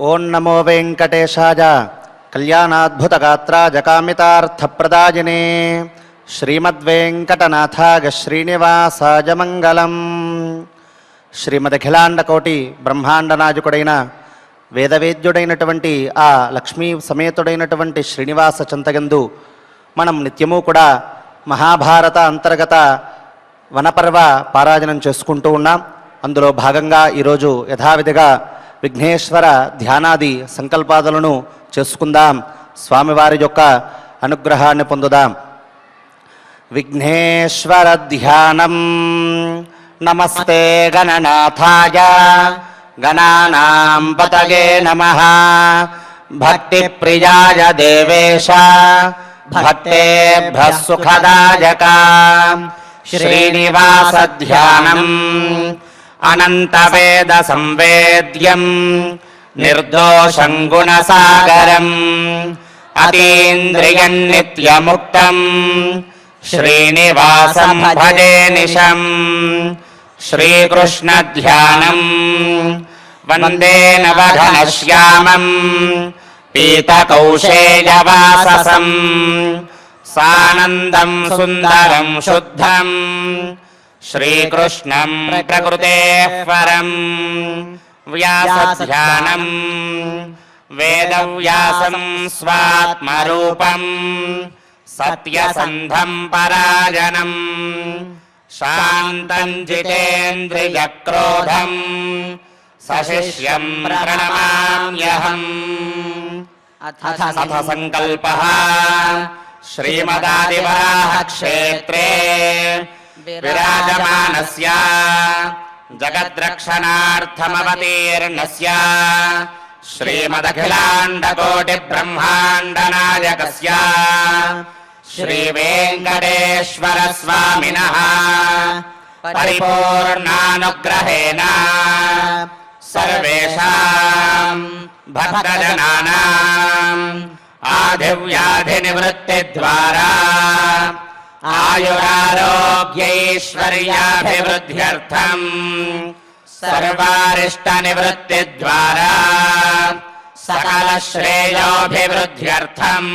ఓం నమో వెంకటేశాయ కళ్యాణాద్భుతగాత్రాయ కామితార్థప్రదాయినే శ్రీమద్వేంకటనాథాయ శ్రీనివాసాయ మంగళం. శ్రీమదఖిలాండకోటి బ్రహ్మాండనాయకుడైన వేదవేద్యుడైనటువంటి ఆ లక్ష్మీ సమేతుడైనటువంటి శ్రీనివాస చింతయందు మనం నిత్యము కూడా మహాభారత అంతర్గత వనపర్వ పారాయణం చేసుకుంటూ ఉన్నాం. అందులో భాగంగా ఈరోజు యథావిధిగా విఘ్నేశ్వర ధ్యానాది సంకల్పాదులను చేసుకుందాం. స్వామివారి యొక్క అనుగ్రహాన్ని పొందుదాం. విఘ్నేశ్వర ధ్యానం. నమస్తే గణనాథాయ గణానాం పతయే నమః. భక్తి ప్రియాయ దేవేశ భక్తేభ్యః సుఖదాయక. శ్రీనివాస ధ్యానం అనంతవేద సంవేద్యం నిర్దోషం గుణసాగరం అతీంద్రియం నిత్యముక్తం శ్రీనివాసం భజే నిశం. శ్రీకృష్ణ ధ్యానం వందే నవఘనశ్యామం పీతకౌశేయవాససం సానందం సుందరం శుద్ధం శ్రీకృష్ణం ప్రకృతేః పరం. వ్యాసధ్యానం వేదవ్యాసం స్వాత్మరూపం సత్యసంధం పరాయణం శాంతం జితేంద్రియక్రోధం సశిష్యం ప్రణమామ్యహం. అథ సంకల్పః శ్రీమదాదివరాహ క్షేత్రే విరాజమానస్య జగద్రక్షణార్థమవతీర్ణస్య శ్రీమదఖిలాండకోటి బ్రహ్మాండ నాయకస్య శ్రీ వెంకటేశ్వర స్వామినః పరిపూర్ణానుగ్రహేణ సర్వేషాం భక్తజనానాం ఆదివ్యాధి నివృత్తి ద్వారా ఆయురారోగ్యైశ్వర్యాభివృద్ధ్యర్థం సర్వారిష్ట నివృత్తి ద్వారా సకల శ్రేయోభివృద్ధ్యర్థం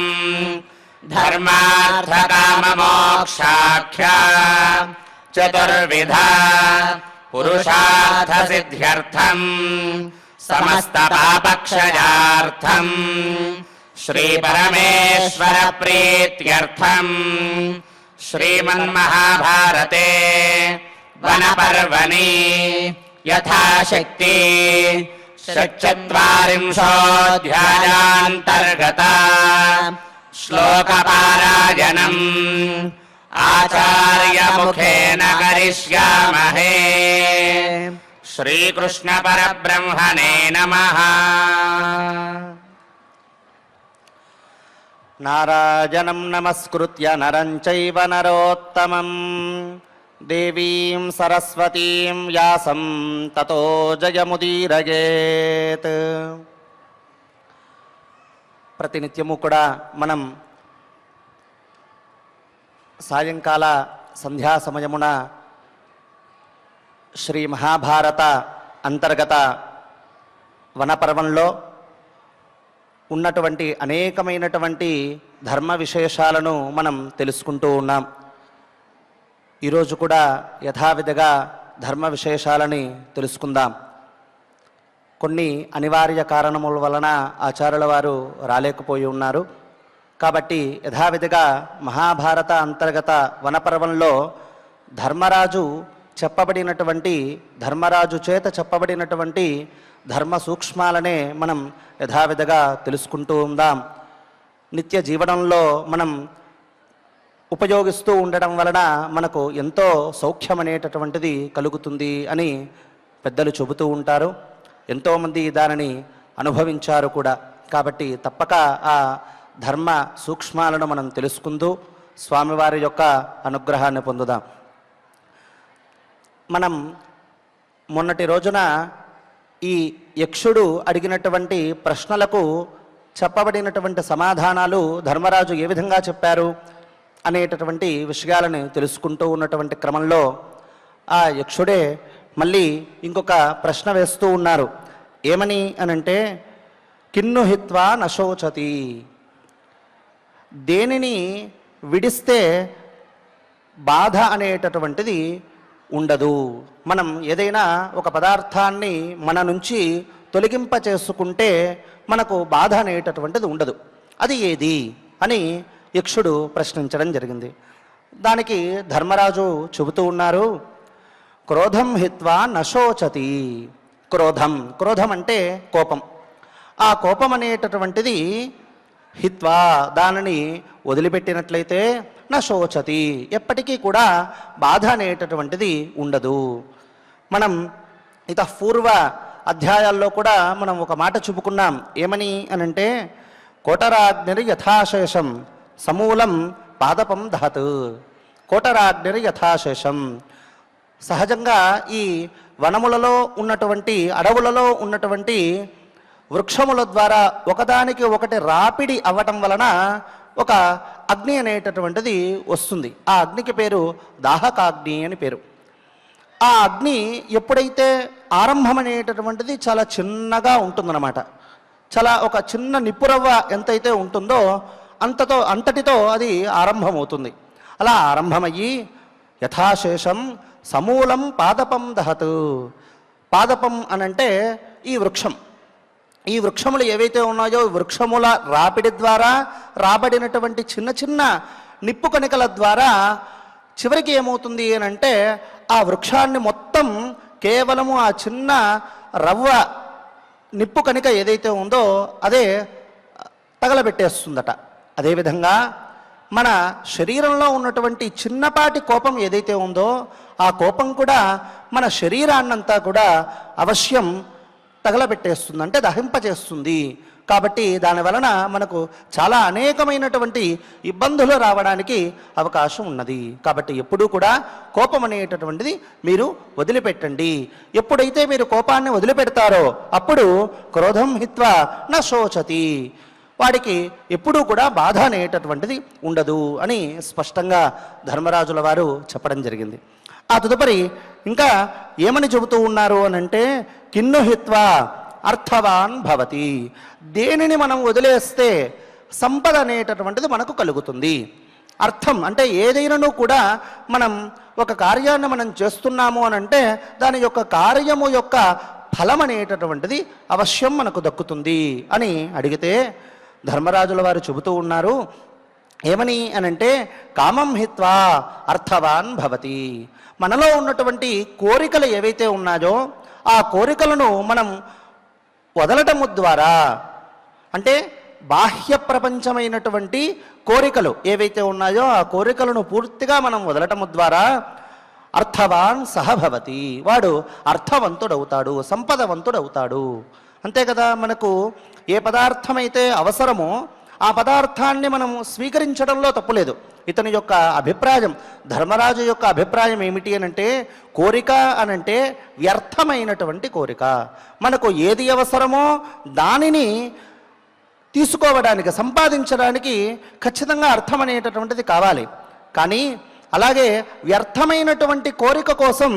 ధర్మార్థ కామ మోక్షాఖ్య చతుర్విధ పురుషార్థ సిద్ధ్యర్థం సమస్త పాపక్షయార్థం శ్రీ పరమేశ్వర ప్రీత్యర్థం శ్రీమన్మహాభారతే వనపర్వణి యథాశక్తి షట్చత్వారింశోऽధ్యాయాంతర్గత శ్లోకపారాయణం ఆచార్యముఖేన కరిష్యామహే. శ్రీకృష్ణ పరబ్రహ్మణే నమః. నారాయణం నమస్కృత్య నరం చైవ నరోత్తమం దేవీం సరస్వతీం వ్యాసం తతో జయముదీరయేత్. ప్రతినిత్యము కూడా మనం సాయంకాల సంధ్యా సమయమున శ్రీ మహాభారత అంతర్గత వనపర్వంలో ఉన్నటువంటి అనేకమైనటువంటి ధర్మ విశేషాలను మనం తెలుసుకుంటూ ఉన్నాం. ఈరోజు కూడా యథావిధిగా ధర్మ విశేషాలని తెలుసుకుందాం. కొన్ని అనివార్య కారణముల వలన ఆచార్యుల వారు రాలేకపోయి ఉన్నారు. కాబట్టి యథావిధిగా మహాభారత అంతర్గత వనపర్వంలో ధర్మరాజు చేత చెప్పబడినటువంటి ధర్మ సూక్ష్మాలనే మనం యథావిధిగా తెలుసుకుంటూ ఉందాం. నిత్య జీవనంలో మనం ఉపయోగిస్తూ ఉండడం వలన మనకు ఎంతో సౌఖ్యం అనేటటువంటిది కలుగుతుంది అని పెద్దలు చెబుతూ ఉంటారు. ఎంతోమంది దానిని అనుభవించారు కూడా. కాబట్టి తప్పక ఆ ధర్మ సూక్ష్మాలను మనం తెలుసుకుంటూ స్వామివారి యొక్క అనుగ్రహాన్ని పొందుదాం. మనం మొన్నటి రోజున ఈ యక్షుడు అడిగినటువంటి ప్రశ్నలకు చెప్పబడినటువంటి సమాధానాలు ధర్మరాజు ఏ విధంగా చెప్పారు అనేటటువంటి విషయాలను తెలుసుకుంటూ ఉన్నటువంటి క్రమంలో ఆ యక్షుడే మళ్ళీ ఇంకొక ప్రశ్న వేస్తూ ఉన్నారు. ఏమని అనంటే, కిన్ను హిత్వా నశోచతి. దేనిని విడిస్తే బాధ అనేటటువంటిది ఉండదు. మనం ఏదైనా ఒక పదార్థాన్ని మన నుంచి తొలగింప చేసుకుంటే మనకు బాధ అనేటటువంటిది ఉండదు. అది ఏది అని యక్షుడు ప్రశ్నించడం జరిగింది. దానికి ధర్మరాజు చెబుతూ ఉన్నారు, క్రోధం హిత్వా నశోచతి. క్రోధం అంటే కోపం. ఆ కోపం అనేటటువంటిది హిత్వా దానిని వదిలిపెట్టినట్లయితే నశోచతి ఎప్పటికీ కూడా బాధ అనేటటువంటిది ఉండదు. మనం పూర్వ అధ్యాయాల్లో కూడా మనం ఒక మాట చెప్పుకున్నాం. ఏమని అనంటే కోటరాగ్నిర్ యథాశేషం సమూలం పాదపం దహత్. కోటరాగ్నిర్ యథాశేషం. సహజంగా ఈ వనములలో ఉన్నటువంటి అడవులలో ఉన్నటువంటి వృక్షముల ద్వారా ఒకదానికి ఒకటి రాపిడి అవ్వటం వలన ఒక అగ్ని అనేటటువంటిది వస్తుంది. ఆ అగ్నికి పేరు దాహకాగ్ని అని పేరు. ఆ అగ్ని ఎప్పుడైతే ఆరంభం అనేటటువంటిది చాలా చిన్నగా ఉంటుందన్నమాట. చాలా ఒక చిన్న నిప్పురవ్వ ఎంతైతే ఉంటుందో అంతటితో అది ఆరంభమవుతుంది. అలా ఆరంభమయ్యి యథాశేషం సమూలం పాదపం దహత్. పాదపం అనంటే ఈ వృక్షం. ఈ వృక్షములు ఏవైతే ఉన్నాయో వృక్షముల రాపిడి ద్వారా రాబడినటువంటి చిన్న చిన్న నిప్పు కణికల ద్వారా చివరికి ఏమవుతుంది అని అంటే ఆ వృక్షాన్ని మొత్తం కేవలము ఆ చిన్న రవ్వ నిప్పు కణిక ఏదైతే ఉందో అదే తగలబెట్టేస్తుందట. అదేవిధంగా మన శరీరంలో ఉన్నటువంటి చిన్నపాటి కోపం ఏదైతే ఉందో ఆ కోపం కూడా మన శరీరాన్నంతా కూడా అవశ్యం తగలబెట్టేస్తుంది, అంటే దహింపచేస్తుంది. కాబట్టి దాని వలన మనకు చాలా అనేకమైనటువంటి ఇబ్బందులు రావడానికి అవకాశం ఉన్నది. కాబట్టి ఎప్పుడూ కూడా కోపం అనేటటువంటిది మీరు వదిలిపెట్టండి. ఎప్పుడైతే మీరు కోపాన్ని వదిలిపెడతారో అప్పుడు క్రోధం హిత్వా న శోచతి. వాడికి ఎప్పుడూ కూడా బాధ అనేటటువంటిది ఉండదు అని స్పష్టంగా ధర్మరాజుల వారు చెప్పడం జరిగింది. ఆ తదుపరి ఇంకా ఏమని చెబుతూ ఉన్నారు అనంటే కిన్ను హిత్వా అర్థవాన్ భవతి. దేనిని మనం వదిలేస్తే సంపద అనేటటువంటిది మనకు కలుగుతుంది. అర్థం అంటే ఏదైనాను కూడా మనం ఒక కార్యాన్ని మనం చేస్తున్నాము అనంటే దాని యొక్క కార్యము యొక్క ఫలం అనేటటువంటిది అవశ్యం మనకు దక్కుతుంది అని అడిగితే ధర్మరాజుల వారు చెబుతూ ఉన్నారు. ఏమని అనంటే కామం హిత్వా అర్థవాన్ భవతి. మనలో ఉన్నటువంటి కోరికలు ఏవైతే ఉన్నాయో ఆ కోరికలను మనం వదలటము ద్వారా, అంటే బాహ్య ప్రపంచమైనటువంటి కోరికలు ఏవైతే ఉన్నాయో ఆ కోరికలను పూర్తిగా మనం వదలటము ద్వారా అర్థవాన్ సహభవతి. వాడు అర్థవంతుడవుతాడు, సంపదవంతుడవుతాడు. అంతే కదా. మనకు ఏ పదార్థమైతే అవసరమో ఆ పదార్థాన్ని మనం స్వీకరించడంలో తప్పులేదు. ఇతని యొక్క అభిప్రాయం, ధర్మరాజు యొక్క అభిప్రాయం ఏమిటి అనంటే కోరిక అనంటే వ్యర్థమైనటువంటి కోరిక. మనకు ఏది అవసరమో దానిని తీసుకోవడానికి, సంపాదించడానికి ఖచ్చితంగా అర్థం అనేటటువంటిది కావాలి. కానీ అలాగే వ్యర్థమైనటువంటి కోరిక కోసం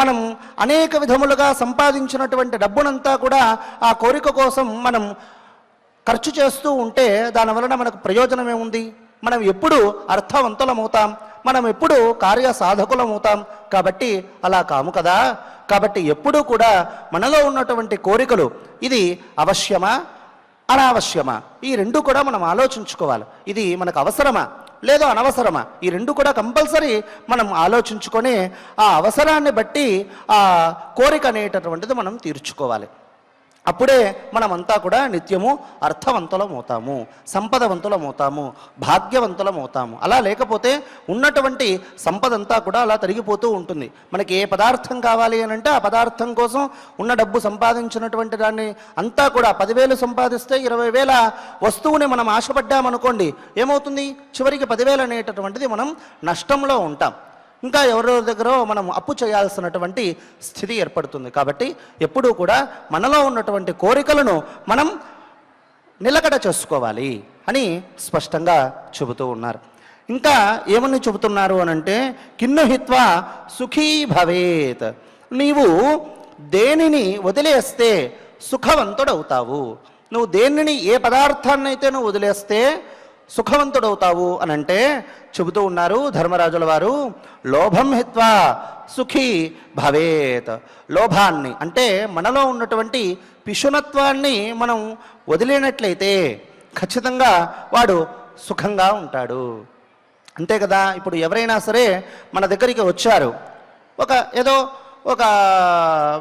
మనం అనేక విధములుగా సంపాదించినటువంటి డబ్బునంతా కూడా ఆ కోరిక కోసం మనం ఖర్చు చేస్తూ ఉంటే దానివలన మనకు ప్రయోజనం ఏముంది? మనం ఎప్పుడు అర్థవంతులమవుతాం, మనం ఎప్పుడు కార్యసాధకులమవుతాం. కాబట్టి అలా కాము కదా. కాబట్టి ఎప్పుడూ కూడా మనలో ఉన్నటువంటి కోరికలు ఇది అవశ్యమా అనావశ్యమా ఈ రెండు కూడా మనం ఆలోచించుకోవాలి. ఇది మనకు అవసరమా లేదో అనవసరమా ఈ రెండు కూడా కంపల్సరీ మనం ఆలోచించుకొని ఆ అవసరాన్ని బట్టి ఆ కోరిక అనేటటువంటిది మనం తీర్చుకోవాలి. అప్పుడే మనమంతా కూడా నిత్యము అర్థవంతులమవుతాము, సంపదవంతులమవుతాము, భాగ్యవంతులమవుతాము. అలా లేకపోతే ఉన్నటువంటి సంపదంతా కూడా అలా తరిగిపోతూ ఉంటుంది. మనకి ఏ పదార్థం కావాలి అని అంటే ఆ పదార్థం కోసం ఉన్న డబ్బు సంపాదించినటువంటి దాన్ని అంతా కూడా 10,000 సంపాదిస్తే 20,000 వస్తువుని మనం ఆశపడ్డామనుకోండి, ఏమవుతుంది? చివరికి 10,000 అనేటటువంటిది మనం నష్టంలో ఉంటాం. ఇంకా ఎవరో దగ్గర మనం అప్పు చేయాల్సినటువంటి స్థితి ఏర్పడుతుంది. కాబట్టి ఎప్పుడూ కూడా మనలో ఉన్నటువంటి కోరికలను మనం నిలకడ చేసుకోవాలి అని స్పష్టంగా చెబుతూ ఉన్నారు. ఇంకా ఏమని చెబుతున్నారు అనంటే కిన్ను హిత్వా సుఖీ భవేత్. నీవు దేనిని వదిలేస్తే సుఖవంతుడవుతావు. నువ్వు దేనిని ఏ పదార్థాన్ని అయితే నువ్వు వదిలేస్తే సుఖవంతుడవుతావు అని అంటే చెబుతూ ఉన్నారు ధర్మరాజుల వారు, లోభం హిత్వా సుఖీ భవేత్. లోభాన్ని అంటే మనలో ఉన్నటువంటి పిశునత్వాన్ని మనం వదిలేనట్లయితే ఖచ్చితంగా వాడు సుఖంగా ఉంటాడు. అంతే కదా. ఇప్పుడు ఎవరైనా సరే మన దగ్గరికి వచ్చారు, ఏదో ఒక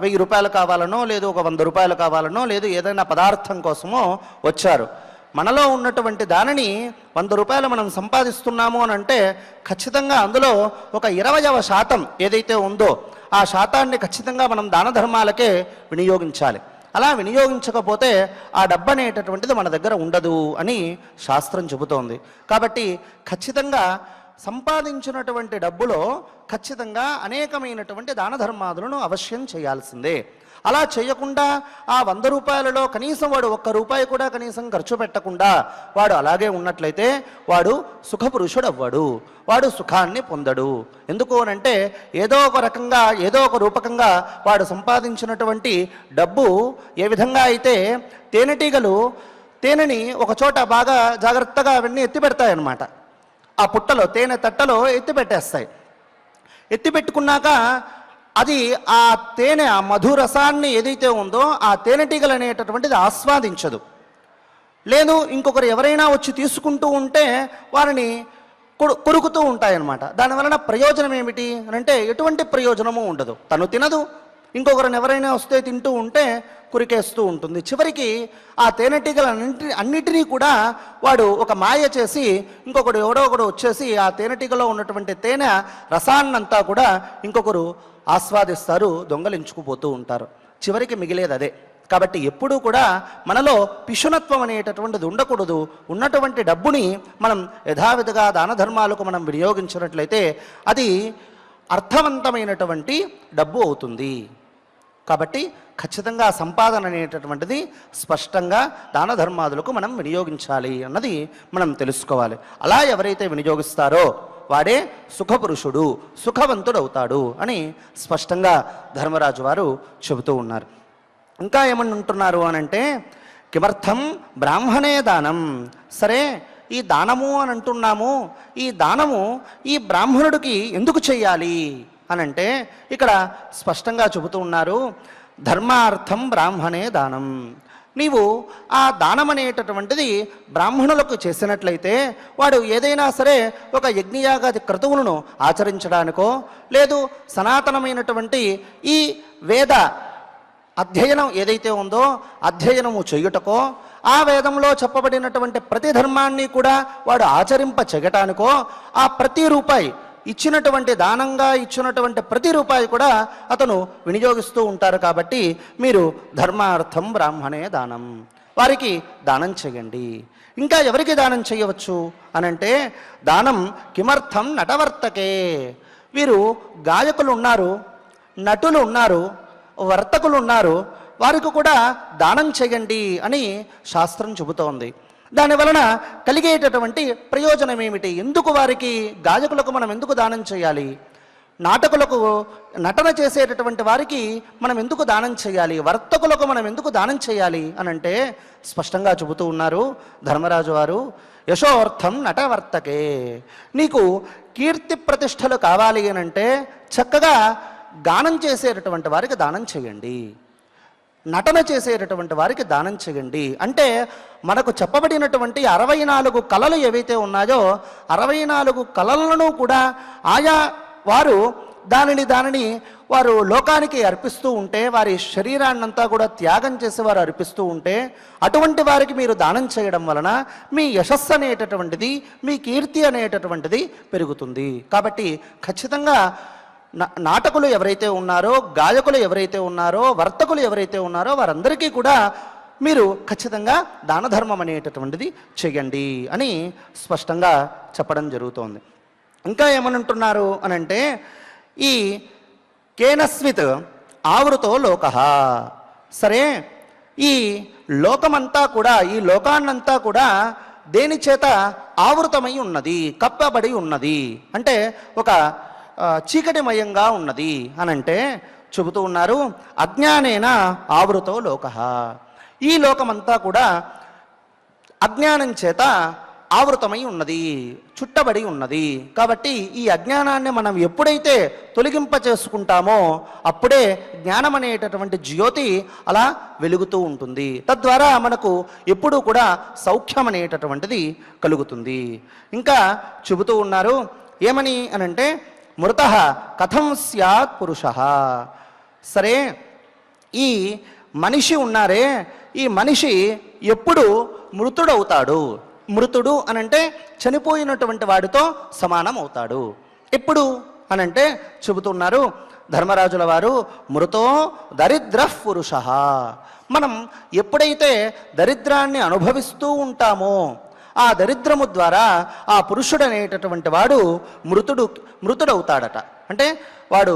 1000 రూపాయలు కావాలనో, లేదు ఒక 100 రూపాయలు కావాలనో, లేదు ఏదైనా పదార్థం కోసమో వచ్చారు. మనలో ఉన్నటువంటి దానిని 100 రూపాయలు మనం సంపాదిస్తున్నాము అని అంటే ఖచ్చితంగా అందులో ఒక 20% ఏదైతే ఉందో ఆ శాతాన్ని ఖచ్చితంగా మనం దాన ధర్మాలకే వినియోగించాలి. అలా వినియోగించకపోతే ఆ డబ్బు అనేటటువంటిది మన దగ్గర ఉండదు అని శాస్త్రం చెబుతోంది. కాబట్టి ఖచ్చితంగా సంపాదించినటువంటి డబ్బులో ఖచ్చితంగా అనేకమైనటువంటి దాన ధర్మాదులను అవశ్యం చేయాల్సిందే. అలా చేయకుండా ఆ 100 రూపాయలలో కనీసం వాడు 1 రూపాయి కూడా కనీసం ఖర్చు పెట్టకుండా వాడు అలాగే ఉన్నట్లయితే వాడు సుఖపురుషుడు అవ్వడు, వాడు సుఖాన్ని పొందడు. ఎందుకు అనంటే ఏదో ఒక రకంగా ఏదో ఒక రూపకంగా వాడు సంపాదించినటువంటి డబ్బు ఏ విధంగా అయితే తేనెటీగలు తేనెని ఒక చోట బాగా జాగ్రత్తగా అవన్నీ ఎత్తి పెడతాయన్నమాట. ఆ పుట్టలో తేనె తట్టలో ఎత్తి పెట్టేస్తాయి. ఎత్తి పెట్టుకున్నాక అది ఆ తేనె ఆ మధురసాన్ని ఏదైతే ఉందో ఆ తేనెటీగలు అనేటటువంటిది ఆస్వాదించదు. లేదు ఇంకొకరు ఎవరైనా వచ్చి తీసుకుంటూ ఉంటే వారిని కొరుకుతూ ఉంటాయన్నమాట. దానివలన ప్రయోజనం ఏమిటి అని అంటే ఎటువంటి ప్రయోజనము ఉండదు. తను తినదు, ఇంకొకరిని ఎవరైనా వస్తే తింటూ ఉంటే కురికేస్తూ ఉంటుంది. చివరికి ఆ తేనెటీగలన్నిటినీ కూడా వాడు ఒక మాయ చేసి ఇంకొకడు ఎవడో ఒకడు వచ్చేసి ఆ తేనెటీగలో ఉన్నటువంటి తేనె రసాన్నంతా కూడా ఇంకొకరు ఆస్వాదిస్తారు, దొంగలించుకుపోతూ ఉంటారు. చివరికి మిగిలేది అదే. కాబట్టి ఎప్పుడూ కూడా మనలో పిశునత్వం అనేటటువంటిది ఉండకూడదు. ఉన్నటువంటి డబ్బుని మనం యథావిధిగా దాన ధర్మాలకు మనం వినియోగించినట్లయితే అది అర్థవంతమైనటువంటి డబ్బు అవుతుంది. కాబట్టి ఖచ్చితంగా సంపాదన అనేటటువంటిది స్పష్టంగా దాన ధర్మాదులకు మనం వినియోగించాలి అన్నది మనం తెలుసుకోవాలి. అలా ఎవరైతే వినియోగిస్తారో వాడే సుఖపురుషుడు, సుఖవంతుడు అవుతాడు అని స్పష్టంగా ధర్మరాజు వారు చెబుతూ ఉన్నారు. ఇంకా ఏమని ఉంటున్నారు అనంటే కిమర్థం బ్రాహ్మణే దానం. సరే, ఈ దానము అని అంటున్నాము, ఈ దానము ఈ బ్రాహ్మణుడికి ఎందుకు చెయ్యాలి అనంటే ఇక్కడ స్పష్టంగా చెబుతూ ఉన్నారు, ధర్మార్థం బ్రాహ్మణే దానం. నీవు ఆ దానం అనేటటువంటిది బ్రాహ్మణులకు చేసినట్లయితే వాడు ఏదైనా సరే ఒక యజ్ఞయాగాది క్రతువులను ఆచరించడానికో, లేదు సనాతనమైనటువంటి ఈ వేద అధ్యయనం ఏదైతే ఉందో అధ్యయనము చేయుటకో, ఆ వేదంలో చెప్పబడినటువంటి ప్రతి ధర్మాన్ని కూడా వాడు ఆచరింప చెగటానికో, ఆ ప్రతి రూపాయి ఇచ్చినటువంటి దానంగా ఇచ్చినటువంటి ప్రతి రూపాయి కూడా అతను వినియోగిస్తూ ఉంటారు. కాబట్టి మీరు ధర్మార్థం బ్రాహ్మణే దానం, వారికి దానం చేయండి. ఇంకా ఎవరికి దానం చేయవచ్చు అనంటే దానం కిమర్థం నటవర్తకే. వీరు గాయకులు ఉన్నారు, నటులు ఉన్నారు, వర్తకులు ఉన్నారు, వారికి కూడా దానం చేయండి అని శాస్త్రం చెబుతోంది. దానివలన కలిగేటటువంటి ప్రయోజనం ఏమిటి? ఎందుకు వారికి గాయకులకు మనం ఎందుకు దానం చేయాలి? నాటకులకు నటన చేసేటటువంటి వారికి మనం ఎందుకు దానం చేయాలి? వర్తకులకు మనం ఎందుకు దానం చేయాలి అనంటే స్పష్టంగా చెబుతూ ఉన్నారు ధర్మరాజు వారు, యశోర్థం నటవర్తకే. నీకు కీర్తి ప్రతిష్టలు కావాలి అనంటే చక్కగా గానం చేసేటటువంటి వారికి దానం చేయండి, నటన చేసేటటువంటి వారికి దానం చేయండి. అంటే మనకు చెప్పబడినటువంటి 64 కళలు ఏవైతే ఉన్నాయో 64 కళలను కూడా ఆయా వారు దానిని వారు లోకానికి అర్పిస్తూ ఉంటే, వారి శరీరాన్నంతా కూడా త్యాగం చేసి వారు అర్పిస్తూ ఉంటే అటువంటి వారికి మీరు దానం చేయడం వలన మీ యశస్సు అనేటటువంటిది, మీ కీర్తి అనేటటువంటిది పెరుగుతుంది. కాబట్టి ఖచ్చితంగా నాటకులు ఎవరైతే ఉన్నారో, గాయకులు ఎవరైతే ఉన్నారో, వర్తకులు ఎవరైతే ఉన్నారో వారందరికీ కూడా మీరు ఖచ్చితంగా దాన ధర్మం అనేటటువంటిది చేయండి అని స్పష్టంగా చెప్పడం జరుగుతోంది. ఇంకా ఏమనంటున్నారు అనంటే ఈ కేనస్విత్ ఆవృతో లోకః. సరే, ఈ లోకమంతా కూడా, ఈ లోకాన్నంతా కూడా దేని చేత ఆవృతమై ఉన్నది, కప్పబడి ఉన్నది అంటే ఒక చీకటిమయంగా ఉన్నది అనంటే చెబుతూ ఉన్నారు, అజ్ఞానేన ఆవృతో లోకః. ఈ లోకమంతా కూడా అజ్ఞానం చేత ఆవృతమై ఉన్నది, చుట్టబడి ఉన్నది. కాబట్టి ఈ అజ్ఞానాన్ని మనం ఎప్పుడైతే తొలగింప చేసుకుంటామో అప్పుడే జ్ఞానం అనేటటువంటి జ్యోతి అలా వెలుగుతూ ఉంటుంది. తద్వారా మనకు ఎప్పుడూ కూడా సౌఖ్యం అనేటటువంటిది కలుగుతుంది. ఇంకా చెబుతూ ఉన్నారు ఏమని అనంటే, మృతః కథం స్యాత్ పురుషః. సరే, ఈ మనిషి ఉన్నారే, ఈ మనిషి ఎప్పుడు మృతుడవుతాడు? మృతుడు అనంటే చనిపోయినటువంటి వాడితో సమానం అవుతాడు. ఎప్పుడు అనంటే చెబుతున్నారు ధర్మరాజుల వారు, మృతో దరిద్రః పురుషః. మనం ఎప్పుడైతే దరిద్రాన్ని అనుభవిస్తూ ఉంటామో ఆ దరిద్రము ద్వారా ఆ పురుషుడు అనేటటువంటి వాడు మృతుడవుతాడట. అంటే వాడు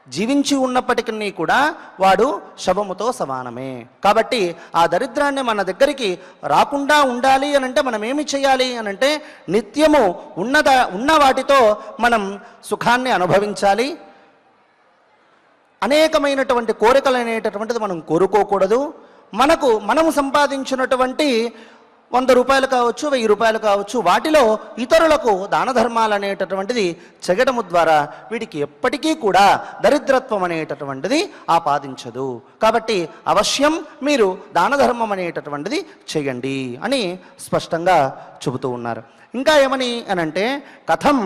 జీవించి ఉన్నప్పటికీ కూడా వాడు శవముతో సమానమే. కాబట్టి ఆ దరిద్రాన్ని మన దగ్గరికి రాకుండా ఉండాలి అనంటే మనం ఏమి చేయాలి అనంటే, నిత్యము ఉన్న వాటితో మనం సుఖాన్ని అనుభవించాలి. అనేకమైనటువంటి కోరికలు అనేటటువంటిది మనం కోరుకోకూడదు. మనము సంపాదించినటువంటి 100 రూపాయలు కావచ్చు, 1000 రూపాయలు కావచ్చు, వాటిలో ఇతరులకు దాన ధర్మాలు అనేటటువంటిది చెగడము ద్వారా వీడికి ఎప్పటికీ కూడా దరిద్రత్వం అనేటటువంటిది ఆపాదించదు. కాబట్టి అవశ్యం మీరు దాన ధర్మం అనేటటువంటిది చేయండి అని స్పష్టంగా చెబుతూ ఉన్నారు. ఇంకా ఏమని అనంటే, కథం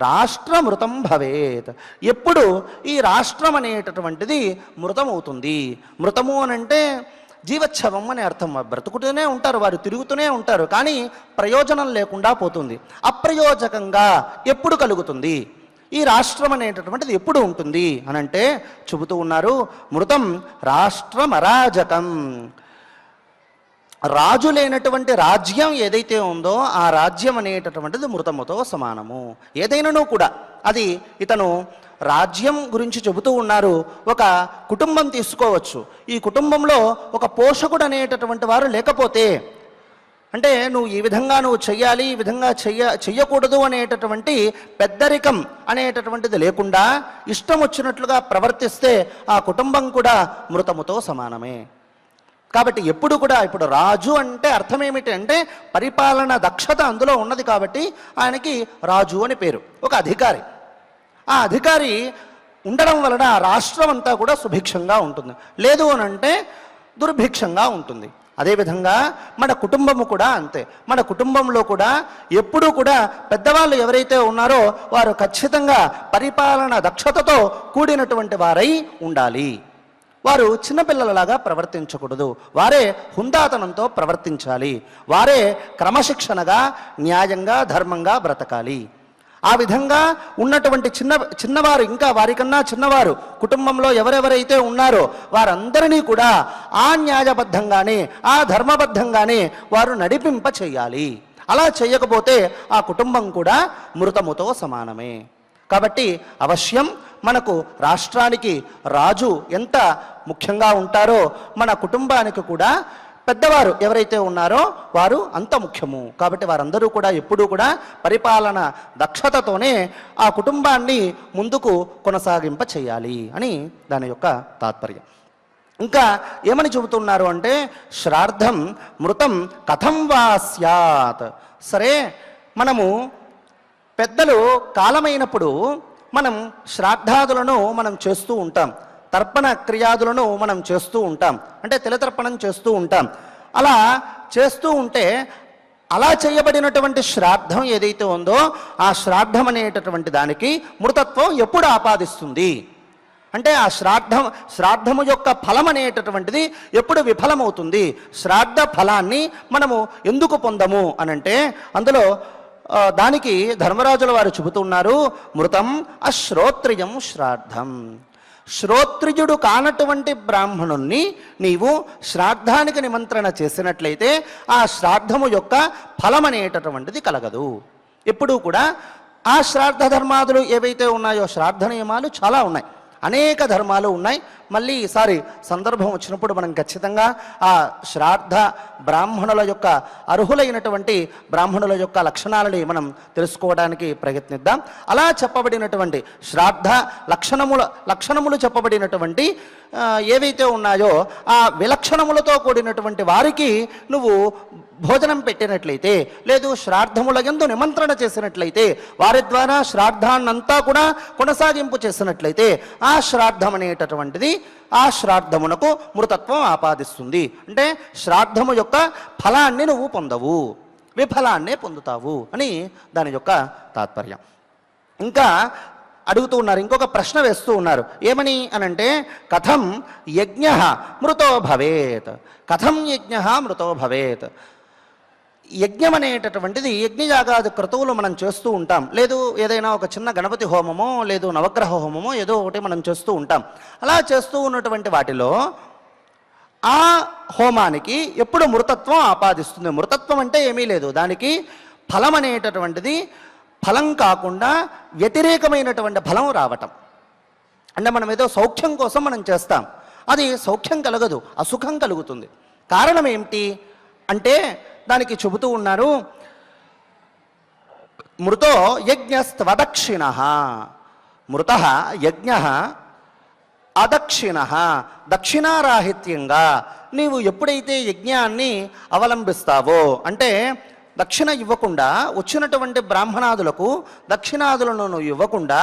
రాష్ట్రమృతం భవేత్. ఎప్పుడు ఈ రాష్ట్రం అనేటటువంటిది మృతమవుతుంది? మృతము అనంటే జీవచ్ఛవం అనే అర్థం. బ్రతుకుతూనే ఉంటారు, వారు తిరుగుతూనే ఉంటారు, కానీ ప్రయోజనం లేకుండా పోతుంది. అప్రయోజకంగా ఎప్పుడు కలుగుతుంది? ఈ రాష్ట్రం అనేటటువంటిది ఎప్పుడు ఉంటుంది అనంటే చెబుతూ ఉన్నారు, మృతం రాష్ట్రం అరాజకం. రాజు లేనటువంటి రాజ్యం ఏదైతే ఉందో ఆ రాజ్యం అనేటటువంటిది మృతముతో సమానము. ఏదైనాను కూడా అది ఇతను రాజ్యం గురించి చెబుతూ ఉన్నారు. ఒక కుటుంబం తీసుకోవచ్చు. ఈ కుటుంబంలో ఒక పోషకుడు అనేటటువంటి వారు లేకపోతే, అంటే నువ్వు ఈ విధంగా చెయ్యాలి, ఈ విధంగా చెయ్యకూడదు అనేటటువంటి పెద్దరికం అనేటటువంటిది లేకుండా ఇష్టం వచ్చినట్లుగా ప్రవర్తిస్తే ఆ కుటుంబం కూడా మృతముతో సమానమే. కాబట్టి ఎప్పుడు కూడా ఇప్పుడు రాజు అంటే అర్థం ఏమిటి అంటే పరిపాలన దక్షత అందులో ఉన్నది. కాబట్టి ఆయనకి రాజు అని పేరు. ఒక అధికారి. ఆ అధికారి ఉండడం వలన రాష్ట్రం అంతా కూడా సుభిక్షంగా ఉంటుంది. లేదు అని అంటే దుర్భిక్షంగా ఉంటుంది. అదేవిధంగా మన కుటుంబము కూడా అంతే. మన కుటుంబంలో కూడా ఎప్పుడూ కూడా పెద్దవాళ్ళు ఎవరైతే ఉన్నారో వారు ఖచ్చితంగా పరిపాలన దక్షతతో కూడినటువంటి వారై ఉండాలి. వారు చిన్నపిల్లలలాగా ప్రవర్తించకూడదు. వారే హుందాతనంతో ప్రవర్తించాలి. వారే క్రమశిక్షణగా న్యాయంగా ధర్మంగా బ్రతకాలి. ఆ విధంగా ఉన్నటువంటి చిన్నవారు, ఇంకా వారికన్నా చిన్నవారు కుటుంబంలో ఎవరెవరైతే ఉన్నారో వారందరినీ కూడా ఆ న్యాయబద్ధంగానే ఆ ధర్మబద్ధంగానే వారు నడిపింప చేయాలి. అలా చేయకపోతే ఆ కుటుంబం కూడా మృతముతో సమానమే. కాబట్టి అవశ్యం మనకు రాష్ట్రానికి రాజు ఎంత ముఖ్యంగా ఉంటారో మన కుటుంబానికి కూడా పెద్దవారు ఎవరైతే ఉన్నారో వారు అంత ముఖ్యము. కాబట్టి వారందరూ కూడా ఎప్పుడూ కూడా పరిపాలన దక్షతతోనే ఆ కుటుంబాన్ని ముందుకు కొనసాగింప చేయాలి అని దాని యొక్క తాత్పర్యం. ఇంకా ఏమని చెబుతున్నారు అంటే, శ్రాద్ధం మృతం కథం వా స్యాత్. సరే, మనము పెద్దలు కాలమైనప్పుడు మనం శ్రాద్ధాదులను మనం చేస్తూ ఉంటాం, తర్పణ క్రియాదులను మనం చేస్తూ ఉంటాం, అంటే తిలతర్పణం చేస్తూ ఉంటాం. అలా చేస్తూ ఉంటే అలా చేయబడినటువంటి శ్రాద్ధం ఏదైతే ఉందో ఆ శ్రాద్ధం అనేటటువంటి దానికి మృతత్వం ఎప్పుడు ఆపాదిస్తుంది అంటే ఆ శ్రాద్ధము యొక్క ఫలం అనేటటువంటిది ఎప్పుడు విఫలమవుతుంది? శ్రాద్ధ ఫలాన్ని మనము ఎందుకు పొందము అనంటే అందులో దానికి ధర్మరాజుల వారు చెబుతున్నారు, మృతం అశ్రోత్రియం శ్రాద్ధం. శ్రోత్రియుడు కానటువంటి బ్రాహ్మణుణ్ణి నీవు శ్రాద్ధానికి నిమంత్రణ చేసినట్లయితే ఆ శ్రాద్ధము యొక్క ఫలం అనేటటువంటిది కలగదు. ఎప్పుడూ కూడా ఆ శ్రాద్ధ ధర్మాదులు ఏవైతే ఉన్నాయో శ్రాద్ధ నియమాలు చాలా ఉన్నాయి. అనేక ధర్మాలు ఉన్నాయి. మళ్ళీ ఈసారి సందర్భం వచ్చినప్పుడు మనం ఖచ్చితంగా ఆ శ్రాద్ధ బ్రాహ్మణుల యొక్క అర్హులైనటువంటి బ్రాహ్మణుల యొక్క లక్షణాలని మనం తెలుసుకోవడానికి ప్రయత్నిద్దాం. అలా చెప్పబడినటువంటి శ్రాద్ధ లక్షణములు చెప్పబడినటువంటి ఏవైతే ఉన్నాయో ఆ విలక్షణములతో కూడినటువంటి వారికి నువ్వు భోజనం పెట్టినట్లయితే, లేదు శ్రాద్ధముల యందు నిమంత్రణ చేసినట్లయితే, వారి ద్వారా శ్రాద్ధాన్నంతా కూడా కొనసాగింపు చేసినట్లయితే ఆ శ్రాద్ధం అనేటటువంటిది ఆ శ్రాద్ధమునకు మృతత్వం ఆపాదిస్తుంది. అంటే శ్రాద్ధము యొక్క ఫలాన్ని నువ్వు పొందవు, విఫలాన్నే పొందుతావు అని దాని యొక్క తాత్పర్యం. ఇంకా అడుగుతూ ఉన్నారు, ఇంకొక ప్రశ్న వేస్తూ ఉన్నారు. ఏమని అనంటే, కథం యజ్ఞ మృతో భవేత్, కథం యజ్ఞ మృతో భవేత్. యజ్ఞం అనేటటువంటిది యజ్ఞయాగాది క్రతువులు మనం చేస్తూ ఉంటాం. లేదు ఏదైనా ఒక చిన్న గణపతి హోమమో, లేదు నవగ్రహ హోమమో ఏదో ఒకటి మనం చేస్తూ ఉంటాం. అలా చేస్తూ ఉన్నటువంటి వాటిలో ఆ హోమానికి ఎప్పుడు మృతత్వం ఆపాదిస్తుంది. మృతత్వం అంటే ఏమీ లేదు, దానికి ఫలం అనేటటువంటిది ఫలం కాకుండా వ్యతిరేకమైనటువంటి ఫలం రావటం. అంటే మనం ఏదో సౌఖ్యం కోసం మనం చేస్తాం, అది సౌఖ్యం కలగదు, అసుఖం కలుగుతుంది. కారణం ఏమిటి అంటే దానికి చెబుతూ ఉన్నారు, మృతో యజ్ఞస్త్వదక్షిణ, మృత యజ్ఞ అదక్షిణ, దక్షిణారాహిత్యంగా నీవు ఎప్పుడైతే యజ్ఞాన్ని అవలంబిస్తావో, అంటే దక్షిణ ఇవ్వకుండా వచ్చినటువంటి బ్రాహ్మణాదులకు దక్షిణాదులను నువ్వు ఇవ్వకుండా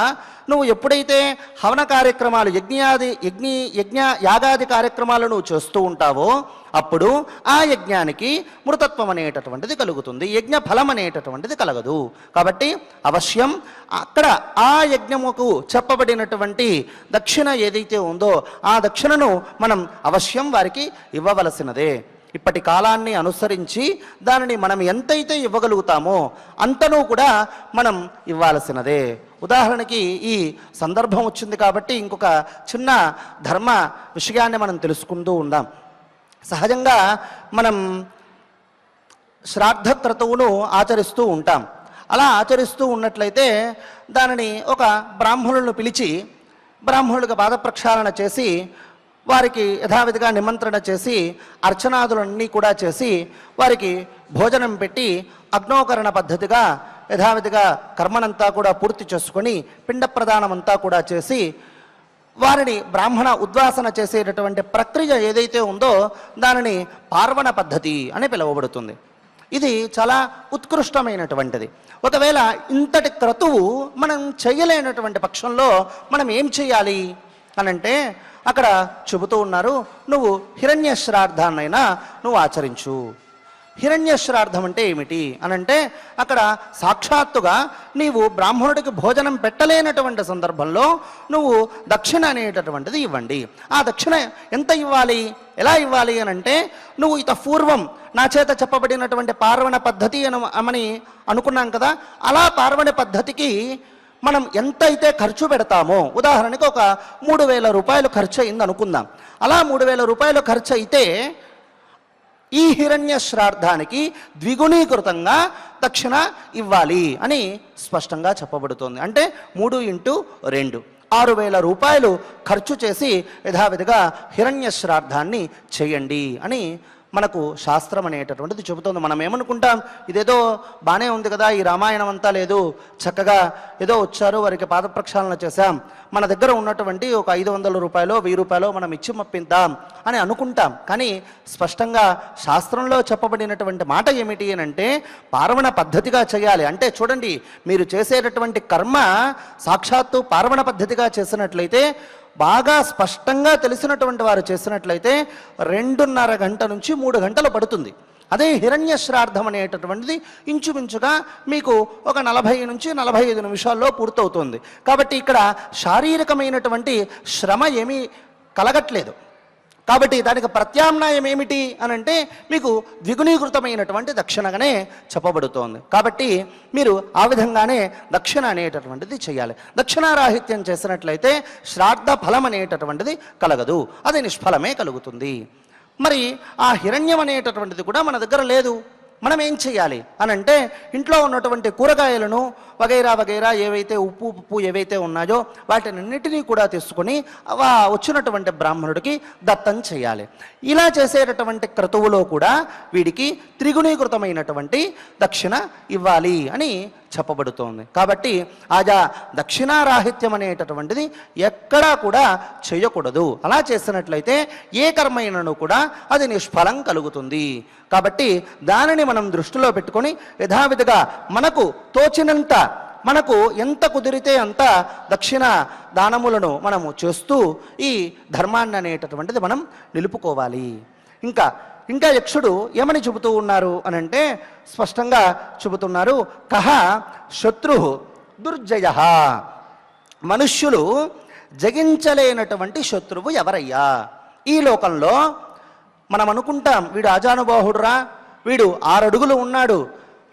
నువ్వు ఎప్పుడైతే హవన కార్యక్రమాలు యజ్ఞ యాగాది కార్యక్రమాలను చేస్తూ ఉంటావో అప్పుడు ఆ యజ్ఞానికి మృతత్వం అనేటటువంటిది కలుగుతుంది, యజ్ఞ ఫలం అనేటటువంటిది కలగదు. కాబట్టి అవశ్యం అక్కడ ఆ యజ్ఞముకు చెప్పబడినటువంటి దక్షిణ ఏదైతే ఉందో ఆ దక్షిణను మనం అవశ్యం వారికి ఇవ్వవలసినదే. ఇప్పటి కాలాన్ని అనుసరించి దానిని మనం ఎంతైతే ఇవ్వగలుగుతామో అంతనూ కూడా మనం ఇవ్వాల్సినదే. ఉదాహరణకి ఈ సందర్భం వచ్చింది కాబట్టి ఇంకొక చిన్న ధర్మ విషయాన్ని మనం తెలుసుకుంటూ ఉందాం. సహజంగా మనం శ్రాద్ధ క్రతువును ఆచరిస్తూ ఉంటాం. అలా ఆచరిస్తూ ఉన్నట్లయితే దానిని ఒక బ్రాహ్మణులను పిలిచి బ్రాహ్మణులకు పాద ప్రక్షాళన చేసి వారికి యథావిధిగా నిమంత్రణ చేసి అర్చనాదులన్నీ కూడా చేసి వారికి భోజనం పెట్టి అగ్నోకరణ పద్ధతిగా యథావిధిగా కర్మనంతా కూడా పూర్తి చేసుకొని పిండ ప్రదానమంతా కూడా చేసి వారిని బ్రాహ్మణ ఉద్వాసన చేసేటటువంటి ప్రక్రియ ఏదైతే ఉందో దానిని పార్వణ పద్ధతి అని పిలువబడుతుంది. ఇది చాలా ఉత్కృష్టమైనటువంటిది. ఒకవేళ ఇంతటి క్రతువు మనం చేయలేనటువంటి పక్షంలో మనం ఏం చేయాలి అనంటే అక్కడ చెబుతూ ఉన్నారు, నువ్వు హిరణ్య శ్రాద్ధాన్నైనా నువ్వు ఆచరించు. హిరణ్య శ్రాద్ధం అంటే ఏమిటి అనంటే అక్కడ సాక్షాత్తుగా నీవు బ్రాహ్మణుడికి భోజనం పెట్టలేనటువంటి సందర్భంలో నువ్వు దక్షిణ అనేటటువంటిది ఇవ్వండి. ఆ దక్షిణ ఎంత ఇవ్వాలి, ఎలా ఇవ్వాలి అనంటే నువ్వు ఇత పూర్వం నా చేత చెప్పబడినటువంటి పార్వణ పద్ధతి అని అనుకున్నాం కదా, అలా పార్వణ పద్ధతికి మనం ఎంతైతే ఖర్చు పెడతామో, ఉదాహరణకి ఒక 3,000 రూపాయలు ఖర్చు అయింది అనుకుందాం. అలా 3,000 రూపాయలు ఖర్చు అయితే ఈ హిరణ్య శ్రాద్ధానికి ద్విగుణీకృతంగా దక్షిణ ఇవ్వాలి అని స్పష్టంగా చెప్పబడుతోంది. అంటే 3x2 6,000 రూపాయలు ఖర్చు చేసి యథావిధిగా హిరణ్య శ్రాద్ధాన్ని చేయండి అని మనకు శాస్త్రం అనేటటువంటిది చెబుతోంది. మనం ఏమనుకుంటాం, ఇదేదో బాగానే ఉంది కదా, ఈ రామాయణం అంతా లేదు, చక్కగా ఏదో వచ్చారు వారికి పాద ప్రక్షాళన చేశాం, మన దగ్గర ఉన్నటువంటి ఒక 500 రూపాయలు 1000 రూపాయలు మనం ఇచ్చి మప్పిద్దాం అని అనుకుంటాం. కానీ స్పష్టంగా శాస్త్రంలో చెప్పబడినటువంటి మాట ఏమిటి అని అంటే పార్వణ పద్ధతిగా చేయాలి. అంటే చూడండి, మీరు చేసేటటువంటి కర్మ సాక్షాత్తు పార్వణ పద్ధతిగా చేసినట్లయితే, బాగా స్పష్టంగా తెలిసినటువంటి వారు చేసినట్లయితే 2.5 గంట నుంచి 3 గంటలు పడుతుంది. అదే హిరణ్య శ్రాద్ధం అనేటటువంటిది ఇంచుమించుగా మీకు ఒక 40 నుంచి 45 నిమిషాల్లో పూర్తవుతుంది. కాబట్టి ఇక్కడ శారీరకమైనటువంటి శ్రమ ఏమీ కలగట్లేదు. కాబట్టి దానికి ప్రత్యామ్నాయం ఏమిటి అని అంటే మీకు ద్విగుణీకృతమైనటువంటి దక్షిణగానే చెప్పబడుతోంది. కాబట్టి మీరు ఆ విధంగానే దక్షిణ అనేటటువంటిది చేయాలి. దక్షిణారాహిత్యం చేసినట్లయితే శ్రాద్ధ ఫలం అనేటటువంటిది కలగదు, అది నిష్ఫలమే కలుగుతుంది. మరి ఆ హిరణ్యం అనేటటువంటిది కూడా మన దగ్గర లేదు. మనం ఏం చేయాలి అని అంటే ఇంట్లో ఉన్నటువంటి కూరగాయలను వగైరా వగైరా ఏవైతే ఉప్పు ఏవైతే ఉన్నాయో వాటినన్నిటినీ కూడా తీసుకొని వచ్చినటువంటి బ్రాహ్మణుడికి దత్తం చేయాలి. ఇలా చేసేటటువంటి క్రతువులో కూడా వీడికి త్రిగుణీకృతమైనటువంటి దక్షిణ ఇవ్వాలి అని చెప్పబడుతోంది. కాబట్టి ఆజా దక్షిణారాహిత్యం అనేటటువంటిది ఎక్కడా కూడా చేయకూడదు. అలా చేసినట్లయితే ఏ కర్మైనను కూడా అది నిష్ఫలం కలుగుతుంది. కాబట్టి దానిని మనం దృష్టిలో పెట్టుకొని యథావిధిగా మనకు తోచినంత, మనకు ఎంత కుదిరితే అంత దక్షిణ దానములను మనము చేస్తూ ఈ ధర్మాన్ని అనేటటువంటిది మనం నిలుపుకోవాలి. ఇంకా యక్షుడు ఏమని చెబుతూ ఉన్నారు అనంటే స్పష్టంగా చెబుతున్నారు, కహ శత్రు దుర్జయ. మనుష్యులు జగించలేనటువంటి శత్రువు ఎవరయ్యా? ఈ లోకంలో మనం అనుకుంటాం వీడు ఆజానుబాహుడురా, వీడు 6 అడుగులు ఉన్నాడు,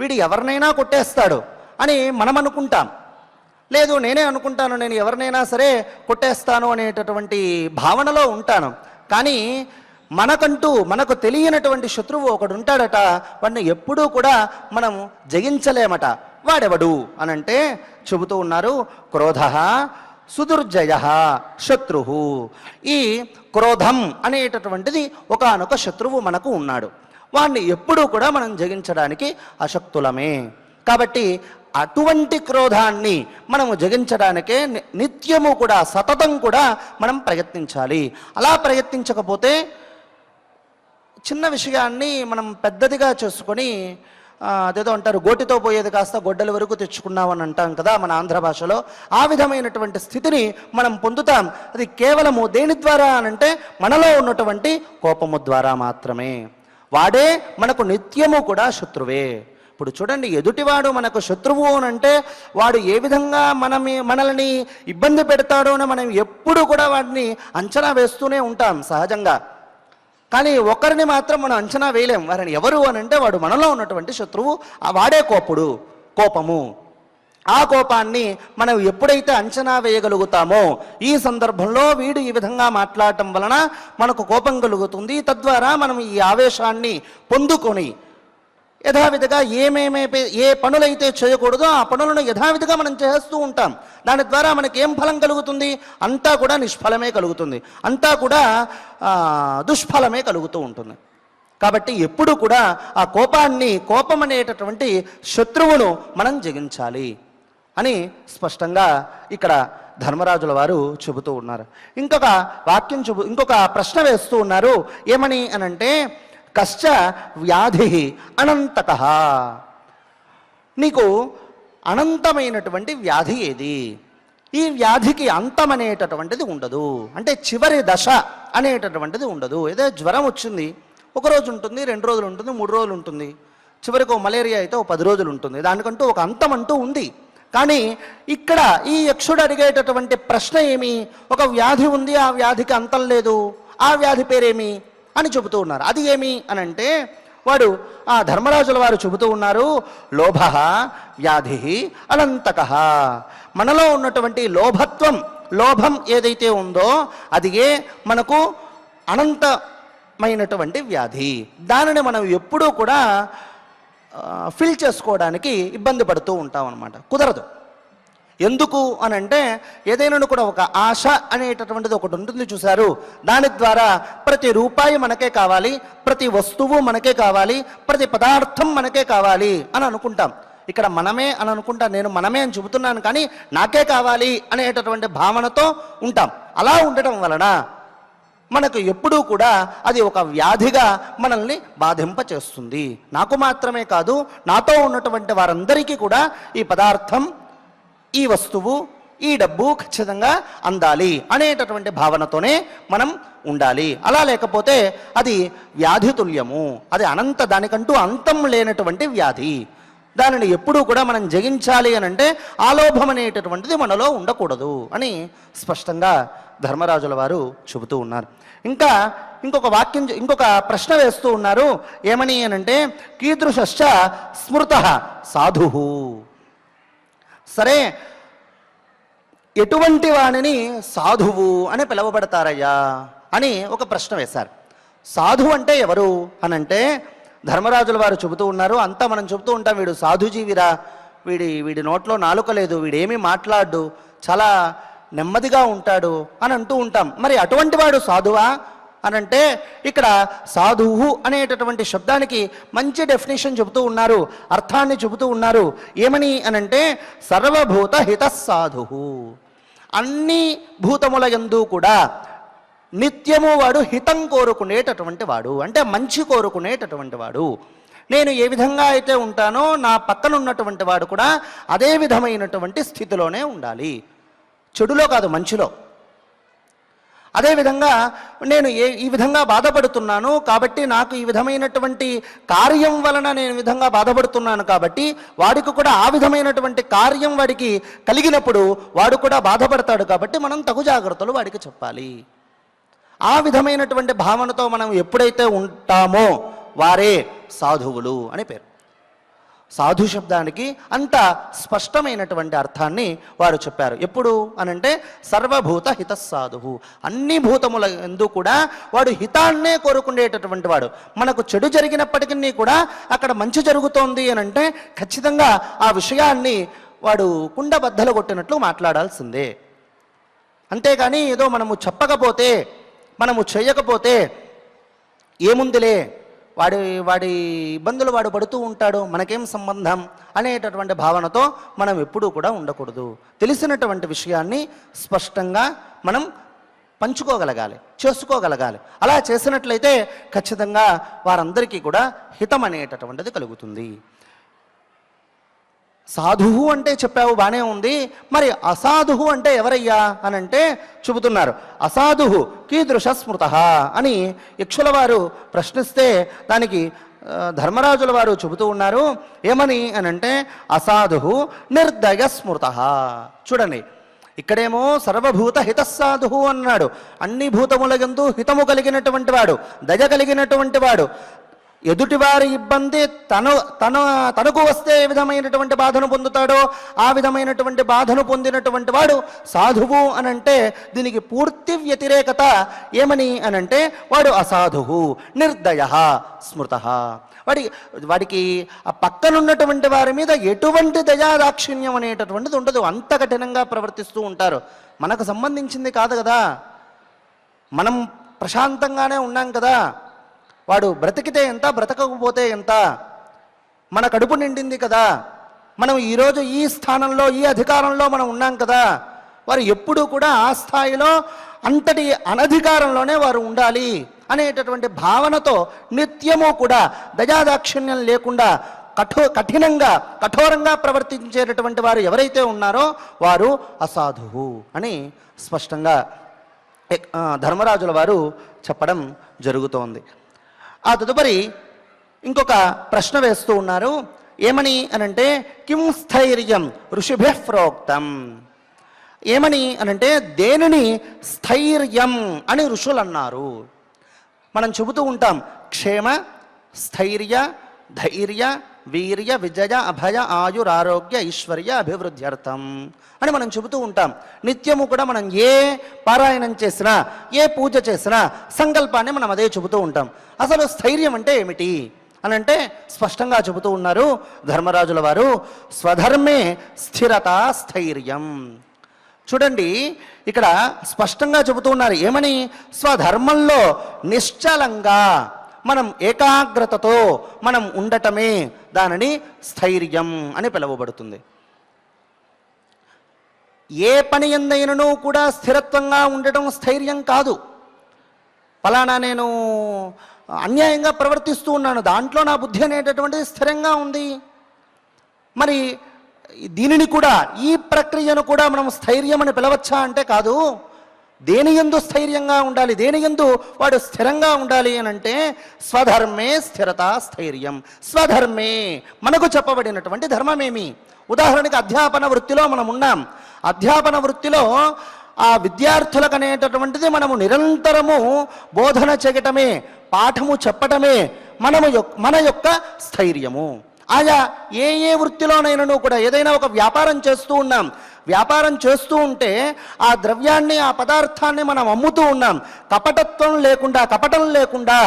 వీడు ఎవరినైనా కొట్టేస్తాడు అని మనం అనుకుంటాం. లేదు, నేనే అనుకుంటాను, నేను ఎవరినైనా సరే కొట్టేస్తాను అనేటటువంటి భావనలో ఉంటాను. కానీ మనకు తెలియనటువంటి శత్రువు ఒకడు ఉంటాడట, వాడిని ఎప్పుడూ కూడా మనం జయించలేమట. వాడెవడు అనంటే చెబుతూ ఉన్నారు, క్రోధ సుదుర్జయ శత్రు. ఈ క్రోధం అనేటటువంటిది ఒకానొక శత్రువు మనకు ఉన్నాడు. వాడిని ఎప్పుడూ కూడా మనం జయించడానికి అశక్తులమే. కాబట్టి అటువంటి క్రోధాన్ని మనము జయించడానికే నిత్యము కూడా సతతం కూడా మనం ప్రయత్నించాలి. అలా ప్రయత్నించకపోతే చిన్న విషయాన్ని మనం పెద్దదిగా చేసుకొని అదేదో అంటారు, గోటితో పోయేది కాస్త గొడ్డల వరకు తెచ్చుకున్నామని అంటాం కదా మన ఆంధ్ర భాషలో. ఆ విధమైనటువంటి స్థితిని మనం పొందుతాం. అది కేవలము దేని ద్వారా అనంటే మనలో ఉన్నటువంటి కోపము ద్వారా మాత్రమే. వాడే మనకు నిత్యము కూడా శత్రువే. ఇప్పుడు చూడండి, ఎదుటివాడు మనకు శత్రువు అనంటే వాడు ఏ విధంగా మనల్ని ఇబ్బంది పెడతాడో అని మనం ఎప్పుడు కూడా వాడిని అంచనా వేస్తూనే ఉంటాం సహజంగా. కానీ ఒకరిని మాత్రం మనం అంచనా వేయలేం. వారిని ఎవరు అని అంటే వాడు మనలో ఉన్నటువంటి శత్రువు, వాడే కోపము. ఆ కోపాన్ని మనం ఎప్పుడైతే అంచనా వేయగలుగుతామో ఈ సందర్భంలో వీడు ఈ విధంగా మాట్లాడటం వలన మనకు కోపం కలుగుతుంది. తద్వారా మనం ఈ ఆవేశాన్ని పొందుకొని యథావిధిగా ఏ పనులైతే చేయకూడదో ఆ పనులను యథావిధిగా మనం చేస్తూ ఉంటాం. దాని ద్వారా మనకి ఏం ఫలం కలుగుతుంది? అంతా కూడా నిష్ఫలమే కలుగుతుంది, అంతా కూడా దుష్ఫలమే కలుగుతూ ఉంటుంది. కాబట్టి ఎప్పుడు కూడా ఆ కోపం అనేటటువంటి శత్రువును మనం జయించాలి అని స్పష్టంగా ఇక్కడ ధర్మరాజుల వారు చెబుతూ ఉన్నారు. ఇంకొక ప్రశ్న వేస్తూ ఉన్నారు. ఏమని అనంటే, కశ్చ వ్యాధి అనంతక. నీకు అనంతమైనటువంటి వ్యాధి ఏది? ఈ వ్యాధికి అంతం అనేటటువంటిది ఉండదు, అంటే చివరి దశ అనేటటువంటిది ఉండదు. ఏదో జ్వరం వచ్చింది, 1 రోజు ఉంటుంది, 2 రోజులు ఉంటుంది, 3 రోజులు ఉంటుంది, చివరికి మలేరియా అయితే 10 రోజులు ఉంటుంది. దానికంటూ ఒక అంతం అంటూ ఉంది. కానీ ఇక్కడ ఈ యక్షుడు అడిగేటటువంటి ప్రశ్న ఏమి? ఒక వ్యాధి ఉంది, ఆ వ్యాధికి అంతం లేదు, ఆ వ్యాధి పేరేమి అని చెబుతూ ఉన్నారు. అది ఏమి అనంటే ఆ ధర్మరాజుల వారు చెబుతూ ఉన్నారు, లోభ వ్యాధి అనంతక. మనలో ఉన్నటువంటి లోభం ఏదైతే ఉందో అదిగే మనకు అనంతమైనటువంటి వ్యాధి. దానిని మనం ఎప్పుడూ కూడా ఫిల్ చేసుకోవడానికి ఇబ్బంది పడుతూ ఉంటాం అన్నమాట. కుదరదు. ఎందుకు అనంటే ఏదైనా కూడా ఒక ఆశ అనేటటువంటిది ఒకటి ఉంటుంది చూశారు. దాని ద్వారా ప్రతి రూపాయి మనకే కావాలి, ప్రతి వస్తువు మనకే కావాలి, ప్రతి పదార్థం మనకే కావాలి అని అనుకుంటాం. ఇక్కడ మనమే అని అనుకుంటా, నేను మనమే అని చెబుతున్నాను, కానీ నాకే కావాలి అనేటటువంటి భావనతో ఉంటాం. అలా ఉండటం వలన మనకు ఎప్పుడూ కూడా అది ఒక వ్యాధిగా మనల్ని బాధింపచేస్తుంది. నాకు మాత్రమే కాదు, నాతో ఉన్నటువంటి వారందరికీ కూడా ఈ పదార్థం, ఈ వస్తువు, ఈ డబ్బు ఖచ్చితంగా అందాలి అనేటటువంటి భావనతోనే మనం ఉండాలి. అలా లేకపోతే అది వ్యాధి తుల్యము, అది దానికంటూ అంతం లేనటువంటి వ్యాధి. దానిని ఎప్పుడూ కూడా మనం జయించాలి అనంటే ఆలోభం అనేటటువంటిది మనలో ఉండకూడదు అని స్పష్టంగా ధర్మరాజుల వారు చెబుతూ ఉన్నారు. ఇంకొక ప్రశ్న వేస్తూ ఉన్నారు. ఏమని అనంటే, కీదృశ్చ స్మృత సాధు. సరే, ఎటువంటి వాణిని సాధువు అని పిలువబడతారయ్యా అని ఒక ప్రశ్న వేశారు. సాధువు అంటే ఎవరు అనంటే ధర్మరాజుల వారు చెబుతూ ఉన్నారు. అంతా మనం చెబుతూ ఉంటాం, వీడు సాధుజీవిరా, వీడి నోట్లో నాలుక లేదు, వీడేమీ మాట్లాడు, చాలా నెమ్మదిగా ఉంటాడు అని అంటూ ఉంటాం. మరి అటువంటి వాడు సాధువా అని అంటే ఇక్కడ సాధువు అనేటటువంటి శబ్దానికి మంచి డెఫినేషన్ చెబుతూ ఉన్నారు, అర్థాన్ని చెబుతూ ఉన్నారు. ఏమని అనంటే సర్వభూత హితస్సాధువు, అన్ని భూతముల యందు కూడా నిత్యము వాడు హితం కోరుకునేటటువంటి వాడు, అంటే మంచి కోరుకునేటటువంటి వాడు. నేను ఏ విధంగా అయితే ఉంటానో నా పక్కన ఉన్నటువంటి వాడు కూడా అదే విధమైనటువంటి స్థితిలోనే ఉండాలి, చెడులో కాదు మంచిలో. అదేవిధంగా నేను ఈ విధంగా బాధపడుతున్నాను కాబట్టి నాకు ఈ విధమైనటువంటి కార్యం వలన నేను ఈ విధంగా బాధపడుతున్నాను కాబట్టి వాడికి కూడా ఆ విధమైనటువంటి కార్యం వాడికి కలిగినప్పుడు వాడు కూడా బాధపడతాడు కాబట్టి మనం తగు జాగ్రత్తలు వాడికి చెప్పాలి. ఆ విధమైనటువంటి భావనతో మనం ఎప్పుడైతే ఉంటామో వారే సాధువులు అని పేరు. సాధు శబ్దానికి అంత స్పష్టమైనటువంటి అర్థాన్ని వారు చెప్పారు. ఎప్పుడు అనంటే సర్వభూత హితస్సాధువు, అన్ని భూతముల యందు కూడా వాడు హితాన్నే కోరుకునేటటువంటి వాడు. మనకు చెడు జరిగినప్పటికీ కూడా అక్కడ మంచి జరుగుతోంది అనంటే ఖచ్చితంగా ఆ విషయాన్ని వాడు కుండబద్దలు కొట్టినట్లు మాట్లాడాల్సిందే. అంతేగాని ఏదో మనము చెప్పకపోతే, మనము చేయకపోతే ఏముందిలే, వాడి ఇబ్బందులు వాడు పడుతూ ఉంటాడు, మనకేం సంబంధం అనేటటువంటి భావనతో మనం ఎప్పుడూ కూడా ఉండకూడదు. తెలిసినటువంటి విషయాన్ని స్పష్టంగా మనం పంచుకోగలగాలి, చేసుకోగలగాలి. అలా చేసినట్లయితే ఖచ్చితంగా వారందరికీ కూడా హితం అనేటటువంటిది కలుగుతుంది. సాధువు అంటే చెప్పావు, బానే ఉంది, మరి అసాధువు అంటే ఎవరయ్యా అని అంటే చెబుతున్నారు. అసాధువు కీదృశ స్మృత అని యక్షుల వారు ప్రశ్నిస్తే దానికి ధర్మరాజుల వారు చెబుతూ ఉన్నారు. ఏమని అనంటే అసాధువు నిర్దయ స్మృత. చూడండి, ఇక్కడేమో సర్వభూత హితస్సాధువు అన్నాడు, అన్ని భూతముల యందు హితము కలిగినటువంటి వాడు, దయ కలిగినటువంటి వాడు. ఎదుటివారి ఇబ్బంది తనకు వస్తే ఏ విధమైనటువంటి బాధను పొందుతాడో ఆ విధమైనటువంటి బాధను పొందినటువంటి వాడు సాధువు అనంటే దీనికి పూర్తి వ్యతిరేకత. ఏమని అనంటే వాడు అసాధువు నిర్దయ స్మృత. వాడికి ఆ పక్కనున్నటువంటి వారి మీద ఎటువంటి దయాదాక్షిణ్యం అనేటటువంటిది ఉండదు, అంత కఠినంగా ప్రవర్తిస్తూ ఉంటారు. మనకు సంబంధించింది కాదు కదా, మనం ప్రశాంతంగానే ఉన్నాం కదా, వాడు బ్రతికితే ఎంత, బ్రతకకపోతే ఎంత, మన కడుపు నిండింది కదా, మనం ఈరోజు ఈ స్థానంలో ఈ అధికారంలో మనం ఉన్నాం కదా. వారు ఎప్పుడూ కూడా ఆ స్థాయిలో అంతటి అనధికారంలోనే వారు ఉండాలి అనేటటువంటి భావనతో నిత్యము కూడా దయాదాక్షిణ్యం లేకుండా కఠోరంగా ప్రవర్తించేటటువంటి వారు ఎవరైతే ఉన్నారో వారు అసాధువు అని స్పష్టంగా ధర్మరాజుల వారు చెప్పడం జరుగుతోంది. ఆ తదుపరి ఇంకొక ప్రశ్న వేస్తూ ఉన్నారు. ఏమని అనంటే కిం స్థైర్యం ఋషిభిః ప్రోక్తం. ఏమని అనంటే దేనిని స్థైర్యం అని ఋషులు అన్నారు. మనం చెబుతూ ఉంటాం క్షేమ, స్థైర్య, ధైర్య, వీర్య, విజయ, అభయ, ఆయురారోగ్య, ఐశ్వర్య, అభివృద్ధ్యర్థం అని మనం చెబుతూ ఉంటాం. నిత్యము కూడా మనం ఏ పారాయణం చేసినా, ఏ పూజ చేసినా సంకల్పాన్ని మనం అదే చెబుతూ ఉంటాం. అసలు స్థైర్యం అంటే ఏమిటి అనంటే స్పష్టంగా చెబుతూ ఉన్నారు ధర్మరాజుల వారు. స్వధర్మే స్థిరత స్థైర్యం. చూడండి, ఇక్కడ స్పష్టంగా చెబుతూ ఉన్నారు. ఏమని? స్వధర్మంలో నిశ్చలంగా మనం ఏకాగ్రతతో మనం ఉండటమే దానిని స్థైర్యం అని పిలువబడుతుంది. ఏ పని ఎందైనను కూడా స్థిరత్వంగా ఉండటం స్థైర్యం కాదు. ఫలానా నేను అన్యాయంగా ప్రవర్తిస్తూ ఉన్నాను, దాంట్లో నా బుద్ధి అనేటటువంటిది స్థిరంగా ఉంది. మరి దీనిని కూడా, ఈ ప్రక్రియను కూడా మనం స్థైర్యం అని పిలవచ్చా అంటే కాదు. దేని యందు స్థైర్యంగా ఉండాలి, దేని యందు వాడు స్థిరంగా ఉండాలి అని అంటే స్వధర్మే స్థిరత స్థైర్యం. స్వధర్మే మనకు చెప్పబడినటువంటి ధర్మమేమి? ఉదాహరణకి అధ్యాపన వృత్తిలో మనం ఉన్నాం. అధ్యాపన వృత్తిలో ఆ విద్యార్థులకు అనేటటువంటిది మనము నిరంతరము బోధన చేయటమే, పాఠము చెప్పటమే మన యొక్క స్థైర్యము. ఆయా ఏ వృత్తిలోనైనా కూడా ఏదైనా ఒక వ్యాపారం చేస్తూ ఉన్నాం, వ్యాపారం చేస్తూ ఉంటే ఆ ద్రవ్యాన్ని, ఆ పదార్థాన్ని మనం అమ్ముతూ ఉన్నాం. కపటత్వం లేకుండా, కపటం లేకుండా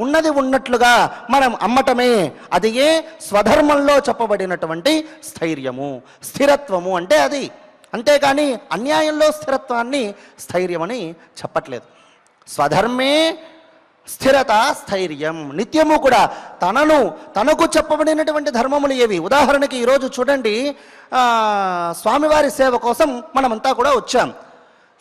ఉన్నది ఉన్నట్లుగా మనం అమ్మటమే అది ఏ స్వధర్మంలో చెప్పబడినటువంటి స్థైర్యము, స్థిరత్వము అంటే అది. అంతేకాని అన్యాయంలో స్థిరత్వాన్ని స్థైర్యమని చెప్పట్లేదు. స్వధర్మే స్థిరత స్థైర్యం. నిత్యము కూడా తనకు చెప్పబడినటువంటి ధర్మములు ఏవి? ఉదాహరణకి ఈరోజు చూడండి, స్వామివారి సేవ కోసం మనమంతా కూడా వచ్చాం.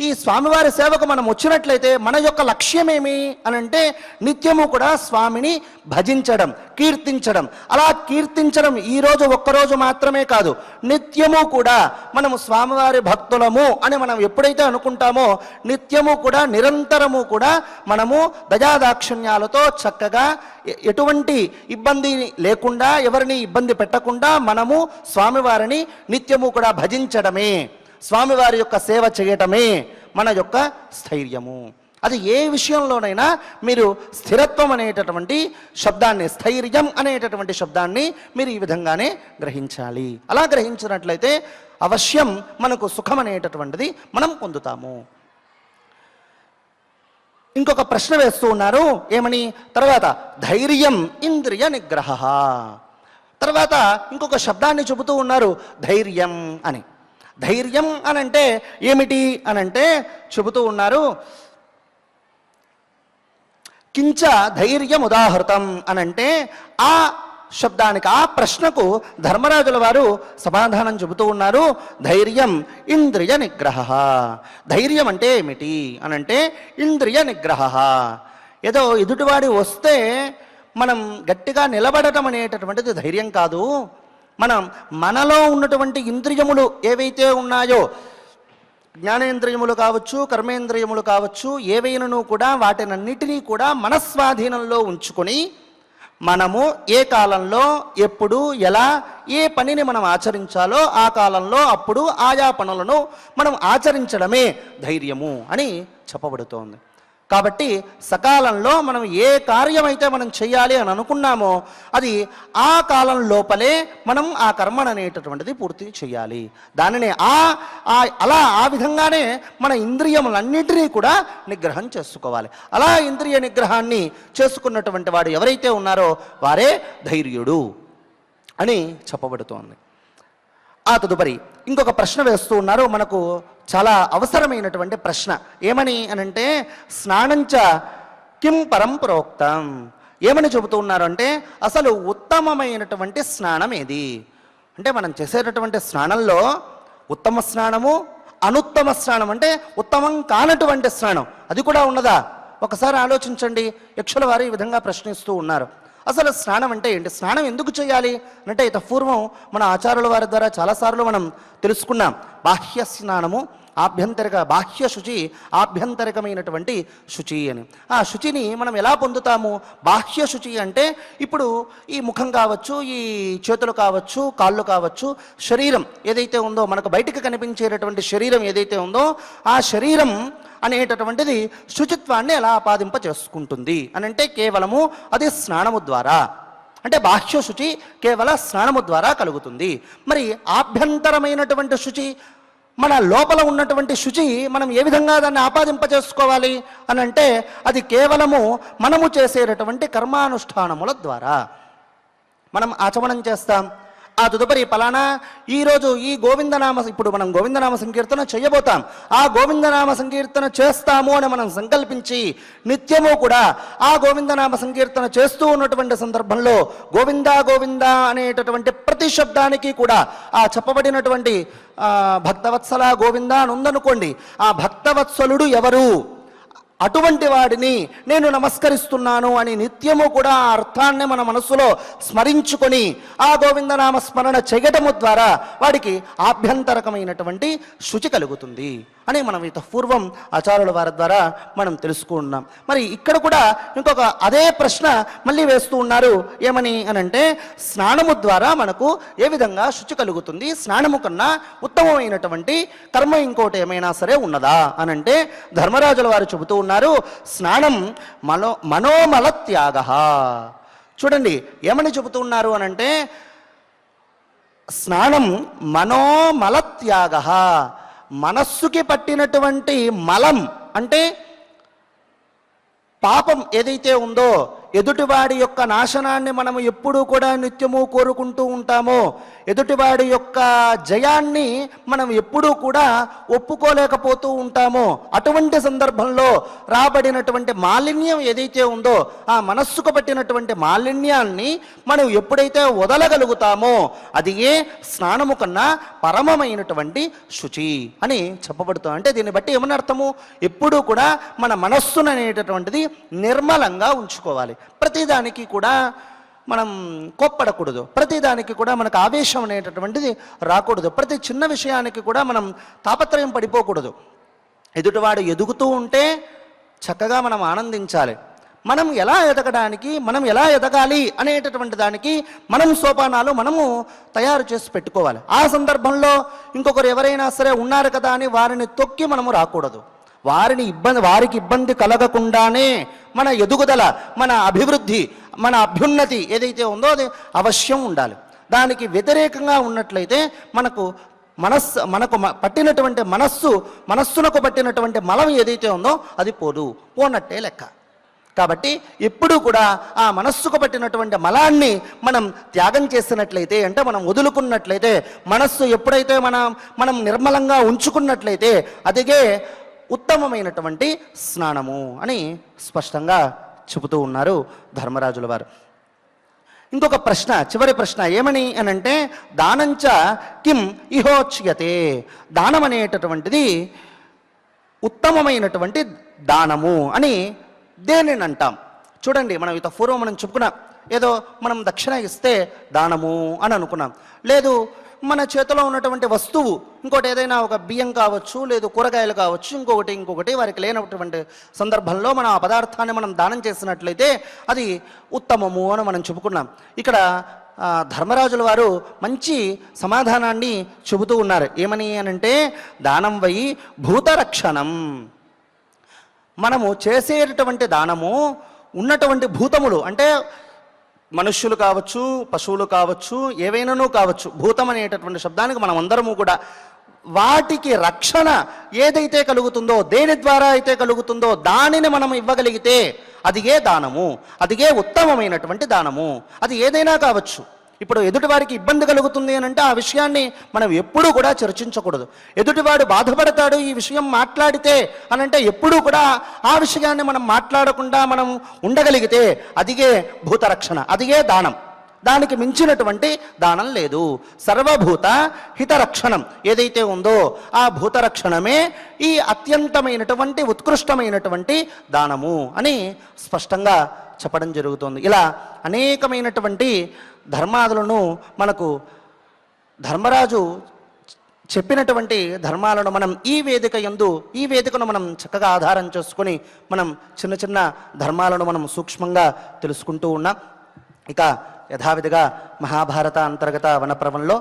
ఈ స్వామివారి సేవకు మనం వచ్చినట్లయితే మన యొక్క లక్ష్యం ఏమి అని అంటే నిత్యము కూడా స్వామిని భజించడం, కీర్తించడం. అలా కీర్తించడం ఈరోజు ఒక్కరోజు మాత్రమే కాదు, నిత్యము కూడా మనము స్వామివారి భక్తులము అని మనం ఎప్పుడైతే అనుకుంటామో నిత్యము కూడా, నిరంతరము కూడా మనము దయాదాక్షిణ్యాలతో చక్కగా ఎటువంటి ఇబ్బంది లేకుండా, ఎవరిని ఇబ్బంది పెట్టకుండా మనము స్వామివారిని నిత్యము కూడా భజించడమే, స్వామివారి యొక్క సేవ చేయటమే మన యొక్క స్థైర్యము. అది ఏ విషయంలోనైనా మీరు స్థిరత్వం అనేటటువంటి శబ్దాన్ని, స్థైర్యం అనేటటువంటి శబ్దాన్ని మీరు ఈ విధంగానే గ్రహించాలి. అలా గ్రహించినట్లయితే అవశ్యం మనకు సుఖం అనేటటువంటిది మనం పొందుతాము. ఇంకొక ప్రశ్న వేస్తూ ఉన్నారు, ఏమని? తర్వాత ధైర్యం ఇంద్రియ నిగ్రహ. తర్వాత ఇంకొక శబ్దాన్ని చెబుతూ ఉన్నారు, ధైర్యం అని. ధైర్యం అనంటే ఏమిటి అనంటే చెబుతూ ఉన్నారు, కించ ధైర్యం ఉదాహృతం అనంటే ఆ శబ్దానికి, ఆ ప్రశ్నకు ధర్మరాజుల వారు సమాధానం చెబుతూ ఉన్నారు, ధైర్యం ఇంద్రియ నిగ్రహ. ధైర్యం అంటే ఏమిటి అనంటే ఇంద్రియ నిగ్రహ. ఏదో ఎదుటివాడి వస్తే మనం గట్టిగా నిలబడటం అనేటటువంటిది ధైర్యం కాదు. మనలో ఉన్నటువంటి ఇంద్రియములు ఏవైతే ఉన్నాయో, జ్ఞానేంద్రియములు కావచ్చు, కర్మేంద్రియములు కావచ్చు, ఏవైనాను కూడా వాటినన్నిటినీ కూడా మనస్వాధీనంలో ఉంచుకొని మనము ఏ కాలంలో, ఎప్పుడు, ఎలా, ఏ పనిని మనం ఆచరించాలో ఆ కాలంలో అప్పుడు ఆయా పనులను మనం ఆచరించడమే ధైర్యము అని చెప్పబడుతోంది. కాబట్టి సకాలంలో మనం ఏ కార్యమైతే మనం చేయాలి అని అనుకున్నామో అది ఆ కాలం లోపలే మనం ఆ కర్మను అనేటటువంటిది పూర్తి చేయాలి. దానిని అలా ఆ విధంగానే మన ఇంద్రియములన్నింటినీ కూడా నిగ్రహం చేసుకోవాలి. అలా ఇంద్రియ నిగ్రహాన్ని చేసుకున్నటువంటి వాడు ఎవరైతే ఉన్నారో వారే ధైర్యుడు అని చెప్పబడుతోంది. ఆ తదుపరి ఇంకొక ప్రశ్న వేస్తూ ఉన్నారు, మనకు చాలా అవసరమైనటువంటి ప్రశ్న. ఏమని అనంటే స్నానంచ కిం పరం ప్రోక్తం. ఏమని చెబుతూ ఉన్నారు అంటే అసలు ఉత్తమమైనటువంటి స్నానం ఏది అంటే, మనం చేసేటటువంటి స్నానంలో ఉత్తమ స్నానము, అనుత్తమ స్నానం అంటే ఉత్తమం కానటువంటి స్నానం అది కూడా ఉన్నదా? ఒకసారి ఆలోచించండి. యక్షుల వారు ఈ విధంగా ప్రశ్నిస్తూ ఉన్నారు. అసలు స్నానం అంటే ఏంటి, స్నానం ఎందుకు చేయాలి అంటే పూర్వం మన ఆచార్యుల వారి ద్వారా చాలాసార్లు మనం తెలుసుకున్నాం. బాహ్య స్నానము, బాహ్య శుచి, ఆభ్యంతరికమైనటువంటి శుచి అని. ఆ శుచిని మనం ఎలా పొందుతాము? బాహ్య శుచి అంటే ఇప్పుడు ఈ ముఖం కావచ్చు, ఈ చేతులు కావచ్చు, కాళ్ళు కావచ్చు, శరీరం ఏదైతే ఉందో, మనకు బయటికి కనిపించేటటువంటి శరీరం ఏదైతే ఉందో ఆ శరీరం అనేటటువంటిది శుచిత్వాన్ని ఎలా ఆపాదింప చేసుకుంటుంది అని అంటే కేవలము అది స్నానము ద్వారా, అంటే బాహ్య శుచి కేవల స్నానము ద్వారా కలుగుతుంది. మరి ఆభ్యంతరమైనటువంటి శుచి, మన లోపల ఉన్నటువంటి శుచి మనం ఏ విధంగా దాన్ని ఆపాదింప చేసుకోవాలి అని అంటే అది కేవలము మనము చేసేటటువంటి కర్మానుష్ఠానముల ద్వారా మనం ఆచమనం చేస్తాం. ఆ తదుపరి పలానా ఈరోజు ఈ గోవిందనామ, ఇప్పుడు మనం గోవిందనామ సంకీర్తన చేయబోతాం, ఆ గోవిందనామ సంకీర్తన చేస్తాము అని మనం సంకల్పించి నిత్యము కూడా ఆ గోవిందనామ సంకీర్తన చేస్తూ ఉన్నటువంటి సందర్భంలో గోవిందా గోవిందా అనేటటువంటి ప్రతి శబ్దానికి కూడా ఆ చెప్పబడినటువంటి భక్తవత్సల గోవిందా అని ఉందనుకోండి, ఆ భక్తవత్సలుడు ఎవరు, అటువంటి వాడిని నేను నమస్కరిస్తున్నాను అని నిత్యము కూడా ఆ అర్థాన్ని మన మనసులో స్మరించుకొని ఆ గోవిందనామ స్మరణ చేయటము ద్వారా వాడికి ఆభ్యంతరకమైనటువంటి శుచి కలుగుతుంది అని మనం పూర్వం ఆచార్యుల వారి ద్వారా మనం తెలుసుకున్నాం. మరి ఇక్కడ కూడా ఇంకొక అదే ప్రశ్న మళ్ళీ వేస్తూ ఉన్నారు. ఏమని అనంటే స్నానము ద్వారా మనకు ఏ విధంగా శుచి కలుగుతుంది, స్నానము కన్నా ఉత్తమమైనటువంటి కర్మ ఇంకోటి ఏమైనా సరే ఉన్నదా అనంటే ధర్మరాజుల వారు చెబుతూ ఉన్నారు, స్నానం మనోమల త్యాగ. చూడండి ఏమని చెబుతూ ఉన్నారు అనంటే స్నానం మనోమలత్యాగ, మనస్సుకి పట్టినటువంటి మలం అంటే పాపం ఏదైతే ఉందో, ఎదుటివాడి యొక్క నాశనాన్ని మనము ఎప్పుడూ కూడా నిత్యము కోరుకుంటూ ఉంటామో, ఎదుటివాడి యొక్క జయాన్ని మనం ఎప్పుడూ కూడా ఒప్పుకోలేకపోతూ ఉంటామో, అటువంటి సందర్భంలో రాబడినటువంటి మాలిన్యం ఏదైతే ఉందో, ఆ మనస్సుకు పట్టినటువంటి మాలిన్యాన్ని మనం ఎప్పుడైతే వదలగలుగుతామో అది ఏ స్నానము కన్నా పరమమైనటువంటి శుచి అని చెప్పబడుతుంది. అంటే దీన్ని బట్టి ఏమని అర్థము? ఎప్పుడూ కూడా మన మనస్సును అనేటటువంటిది నిర్మలంగా ఉంచుకోవాలి. ప్రతిదానికి కూడా మనం కోప్పడకూడదు, ప్రతిదానికి కూడా మనకు ఆవేశం అనేటటువంటిది రాకూడదు, ప్రతి చిన్న విషయానికి కూడా మనం తాపత్రయం పడిపోకూడదు. ఎదుటివాడు ఎదుగుతూ ఉంటే చక్కగా మనం ఆనందించాలి. మనం ఎలా ఎదగడానికి, మనం ఎలా ఎదగాలి అనేటటువంటి దానికి మనం సోపానాలు మనము తయారు చేసి పెట్టుకోవాలి. ఆ సందర్భంలో ఇంకొకరు ఎవరైనా సరే ఉన్నారు కదా అని వారిని తొక్కి మనము రాకూడదు. వారికి ఇబ్బంది కలగకుండానే మన ఎదుగుదల, మన అభివృద్ధి, మన అభ్యున్నతి ఏదైతే ఉందో అది అవశ్యం ఉండాలి. దానికి వ్యతిరేకంగా ఉన్నట్లయితే మనకు పట్టినటువంటి మనస్సునకు పట్టినటువంటి మలం ఏదైతే ఉందో అది పోనట్టే లెక్క. కాబట్టి ఎప్పుడూ కూడా ఆ మనస్సుకు పట్టినటువంటి మలాన్ని మనం త్యాగం చేసినట్లయితే, అంటే మనం వదులుకున్నట్లయితే, మనస్సు ఎప్పుడైతే మనం నిర్మలంగా ఉంచుకున్నట్లయితే అదిగే ఉత్తమమైనటువంటి స్నానము అని స్పష్టంగా చెబుతూ ఉన్నారు ధర్మరాజుల వారు. ఇంకొక ప్రశ్న, చివరి ప్రశ్న ఏమని అనంటే, దానంచ కిం ఇహోచ్యతే, దానం అనేటటువంటిది ఉత్తమమైనటువంటి దానము అని దేనిని అంటాం? చూడండి, మనం ఇంత పూర్వం మనం చెప్పుకున్నాం, ఏదో మనం దక్షిణ ఇస్తే దానము అని అనుకున్నాం. లేదు, మన చేతిలో ఉన్నటువంటి వస్తువు ఇంకోటి ఏదైనా ఒక బియ్యం కావచ్చు, లేదు కూరగాయలు కావచ్చు, ఇంకొకటి వారికి లేనటువంటి సందర్భంలో మనం ఆ పదార్థాన్ని మనం దానం చేసినట్లయితే అది ఉత్తమము అని మనం చెప్పుకున్నాం. ఇక్కడ ధర్మరాజుల వారు మంచి సమాధానాన్ని చెబుతూ ఉన్నారు. ఏమని అనంటే, దానం వై భూతరక్షణం, మనము చేసేటటువంటి దానము ఉన్నటువంటి భూతములు అంటే మనుష్యులు కావచ్చు, పశువులు కావచ్చు, ఏవైనానూ కావచ్చు, భూతం అనేటటువంటి శబ్దానికి మనం అందరము కూడా వాటికి రక్షణ ఏదైతే కలుగుతుందో, దేని ద్వారా అయితే కలుగుతుందో దానిని మనం ఇవ్వగలిగితే అదిగే దానము, అదిగే ఉత్తమమైనటువంటి దానము. అది ఏదైనా కావచ్చు. ఇప్పుడు ఎదుటివారికి ఇబ్బంది కలుగుతుంది అని అంటే ఆ విషయాన్ని మనం ఎప్పుడూ కూడా చర్చించకూడదు. ఎదుటివాడు బాధపడతాడు ఈ విషయం మాట్లాడితే అనంటే ఎప్పుడూ కూడా ఆ విషయాన్ని మనం మాట్లాడకుండా మనం ఉండగలిగితే అదిగే భూతరక్షణ, అదిగే దానం. దానికి మించినటువంటి దానం లేదు. సర్వభూత హితరక్షణం ఏదైతే ఉందో ఆ భూతరక్షణమే ఈ అత్యంతమైనటువంటి ఉత్కృష్టమైనటువంటి దానము అని స్పష్టంగా చెప్పడం జరుగుతుంది. ఇలా అనేకమైనటువంటి ధర్మాదులను మనకు ధర్మరాజు చెప్పినటువంటి ధర్మాలను మనం ఈ వేదికను మనం చక్కగా ఆధారం చేసుకొని మనం చిన్న చిన్న ధర్మాలను మనం సూక్ష్మంగా తెలుసుకుంటూ ఉన్నాం. ఇక యథావిధిగా మహాభారత అంతర్గత వనప్రవంలో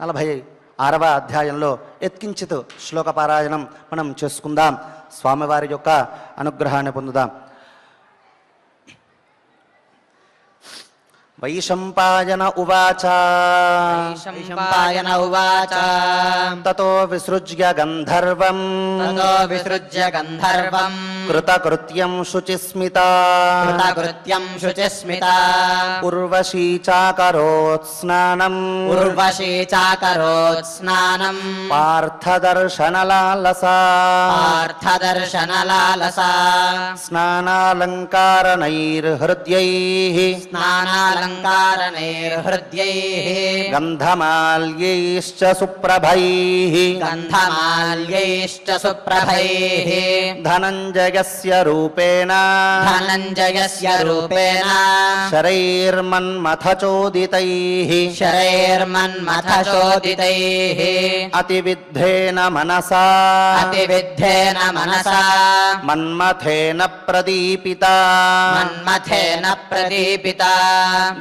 46వ అధ్యాయంలో యత్కించిత్ శ్లోక పారాయణం మనం చేసుకుందాం. స్వామివారి యొక్క అనుగ్రహాన్ని పొందుదాం. వైశంపాయన ఉవాచ తతో విసృజ్య గంధర్వం కృతకృత్యం శుచిస్మితా ఉర్వశీ చాకరోత్ స్నానం పార్థదర్శనలాలసా స్నానాలంకారణైర్హృద్యైః గంధమాల్యైశ్చ సుప్రభైః ధనంజయస్య రూపేణ శరైర్మన్మథచోదితైః అతివిద్ధేన మనసా మన్మథేన ప్రదీపితా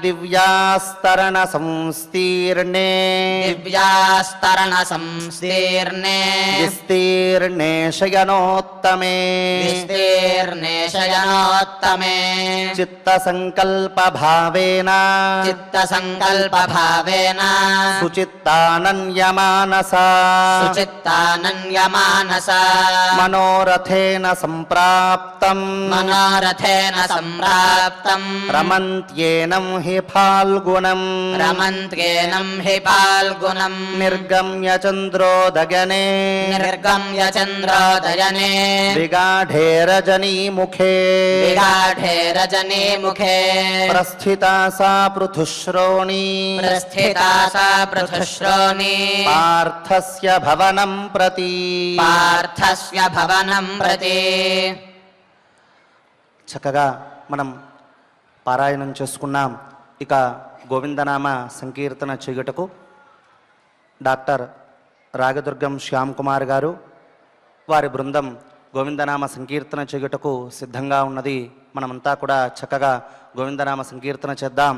దివ్యాస్తరణ సంస్తీర్ణే దివ్యాస్తరణ సంస్తీర్ణే విస్తీర్ణే శయనోత్తమే విస్తీర్ణే శయనోత్తమే చిత్త సంకల్ప భావేన చిత్త సంకల్ప భావేన సుచిత్తానన్యమానస సుచిత్తానన్యమానస మనోరథేన సంప్రాప్తం మనోరథేన సంప్రాప్తం రమంత్యేనం హి ఫాల్గుణం రమంత్యేనం హి ఫాల్గుణం నిర్గమ్య చంద్రోదగనే నిర్గమ్య చంద్రోదయనే విగాఢే రజనీముఖే విగాఢే రజనీముఖే ప్రస్థితా సా పృథుశ్రోణీ ప్రస్థితా సా పృథుశ్రోణీ పార్థస్య భవనం ప్రతి పార్థస్య భవనం ప్రతి. చక్కగా మనం పారాయణం చేసుకున్నాం. ఇక గోవిందనామ సంకీర్తన చేయుటకు డాక్టర్ రాగదుర్గం శ్యామ్ కుమార్ గారు వారి బృందం గోవిందనామ సంకీర్తన చేయుటకు సిద్ధంగా ఉన్నది. మనమంతా కూడా చక్కగా గోవిందనామ సంకీర్తన చేద్దాం.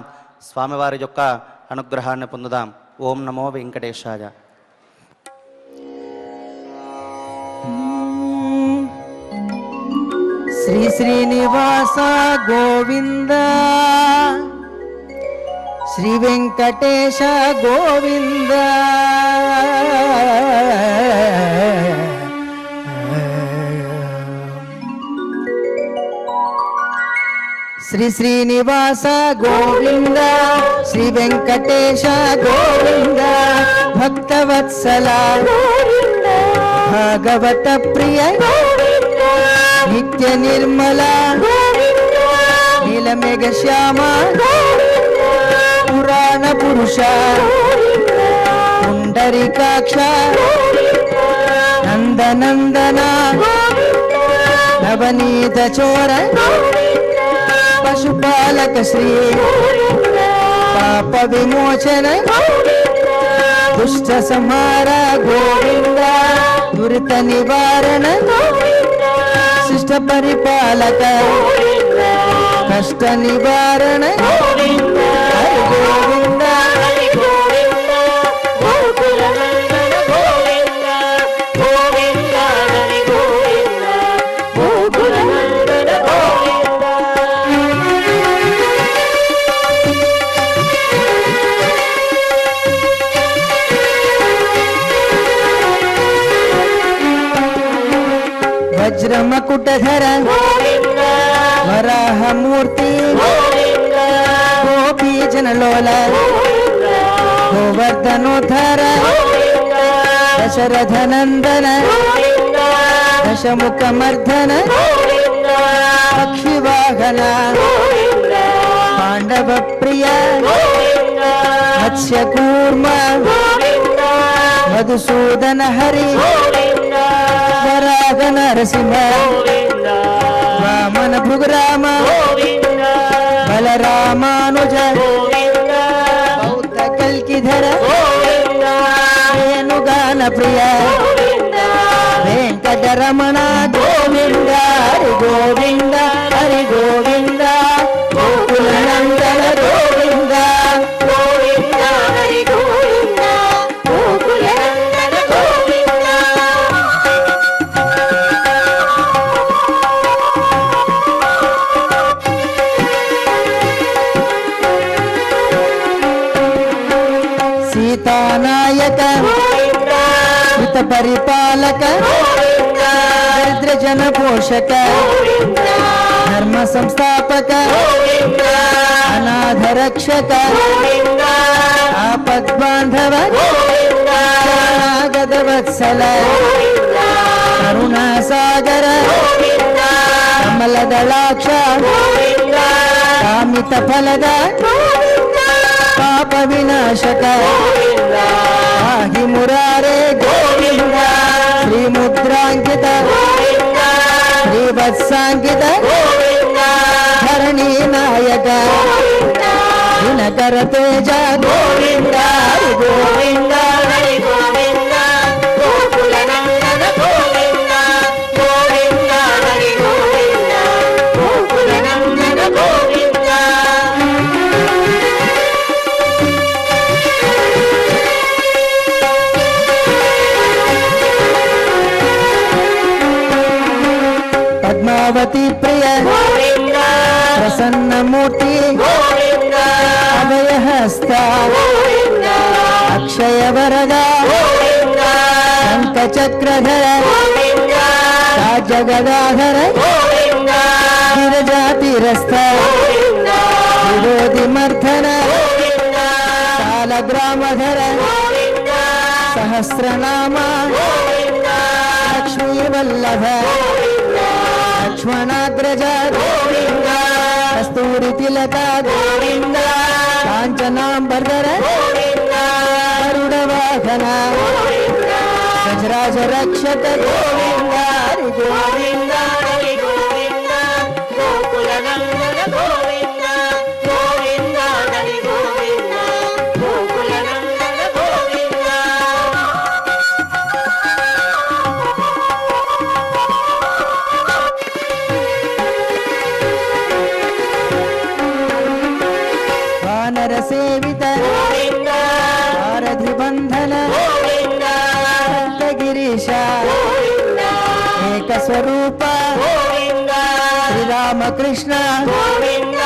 స్వామివారి యొక్క అనుగ్రహాన్ని పొందుదాం. ఓం నమో వెంకటేశాయ. శ్రీ శ్రీనివాస గోవింద శ్రీ వెంకటేశ గోవింద శ్రీ శ్రీనివాస గోవింద శ్రీ వెంకటేశ గోవింద భక్తవత్సల భాగవత ప్రియ నిత్య నిర్మల నీలమేఘ శ్యామ పురాణ పురుష పుండరీకాక్ష నందనందన నవనీత చోర పశుపాలక శ్రీ పాప విమోచన దుష్ట సంహార గోవింద దురిత నివారణ శిష్ట పరిపాలక కష్ట నివారణ హరి గోవింద హరి గోవింద గోకుల నందన గోవింద గోవింద హరి గోవింద గోకుల నందన గోవింద. వజ్రమకుటధర వరాహమూర్తి గోపీజనలోల గోవర్ధనోద్ధర దశరథనందన దశముఖమర్ధన పక్షివాహన పాండవ ప్రియ మత్స్యకూర్మ మధుసూదన హరి వరాగ నరసింహ వామన భృగురామ బలరామానుజ బౌద్ధ కల్కిధర వేణుగాన ప్రియ వెంకటరమణ గోవింద హరి గోవింద హరి గోవింద గోకుల నందన గోవింద గోవింద హరి గోవింద గోకుల నందన గోవింద. సీతానాయక హిత పరిపాలక దరిద్ర జన పోషక ధర్మ సంస్థాపక అనాథ రక్షక ఆపద్బాంధవ శరణాగత వత్సల కరుణా సాగర కమలదళాక్ష కామిత ఫలద పాప వినాశక పాహి మురారే గోవింద శ్రీముద్రాంకిత శ్రీవత్సాంకిత ధరణీ నాయక దినకర తేజ గోవింద హరి గోవింద హరి గోవింద గోకుల నందన గోవింద గోవింద హరి గోవింద గోకుల నందన గోవింద. పద్మావతి ప్రియ గోవింద ప్రసన్నమూర్తి గోవింద అభయహస్త గోవింద అక్షయ వరద గోవింద శంఖచక్రధర గోవింద రాజగదాధర గోవింద గిరిజాతిరస్థ గోవింద విరోధి మర్ధన గోవింద సాలగ్రామధర గోవింద సహస్రనామ గోవింద లక్ష్మీవల్లభ లక్ష్మణాగ్రజ గోవింద కస్తూరి తిలక గోవింద కాంచనాంబర్ధర గోవింద గరుడవాహన గజరాజ రక్షక గోవింద హరి గోవింద హరి గోవింద గోకుల నందన గోవింద గోవింద హరి గోవింద గోకుల నందన గోవింద వానర సేవిత గోవింద భారధి బంధన గోవింద గిరీశ గోవింద ఏక స్వరూప గోవింద శ్రీరామకృష్ణ గోవింద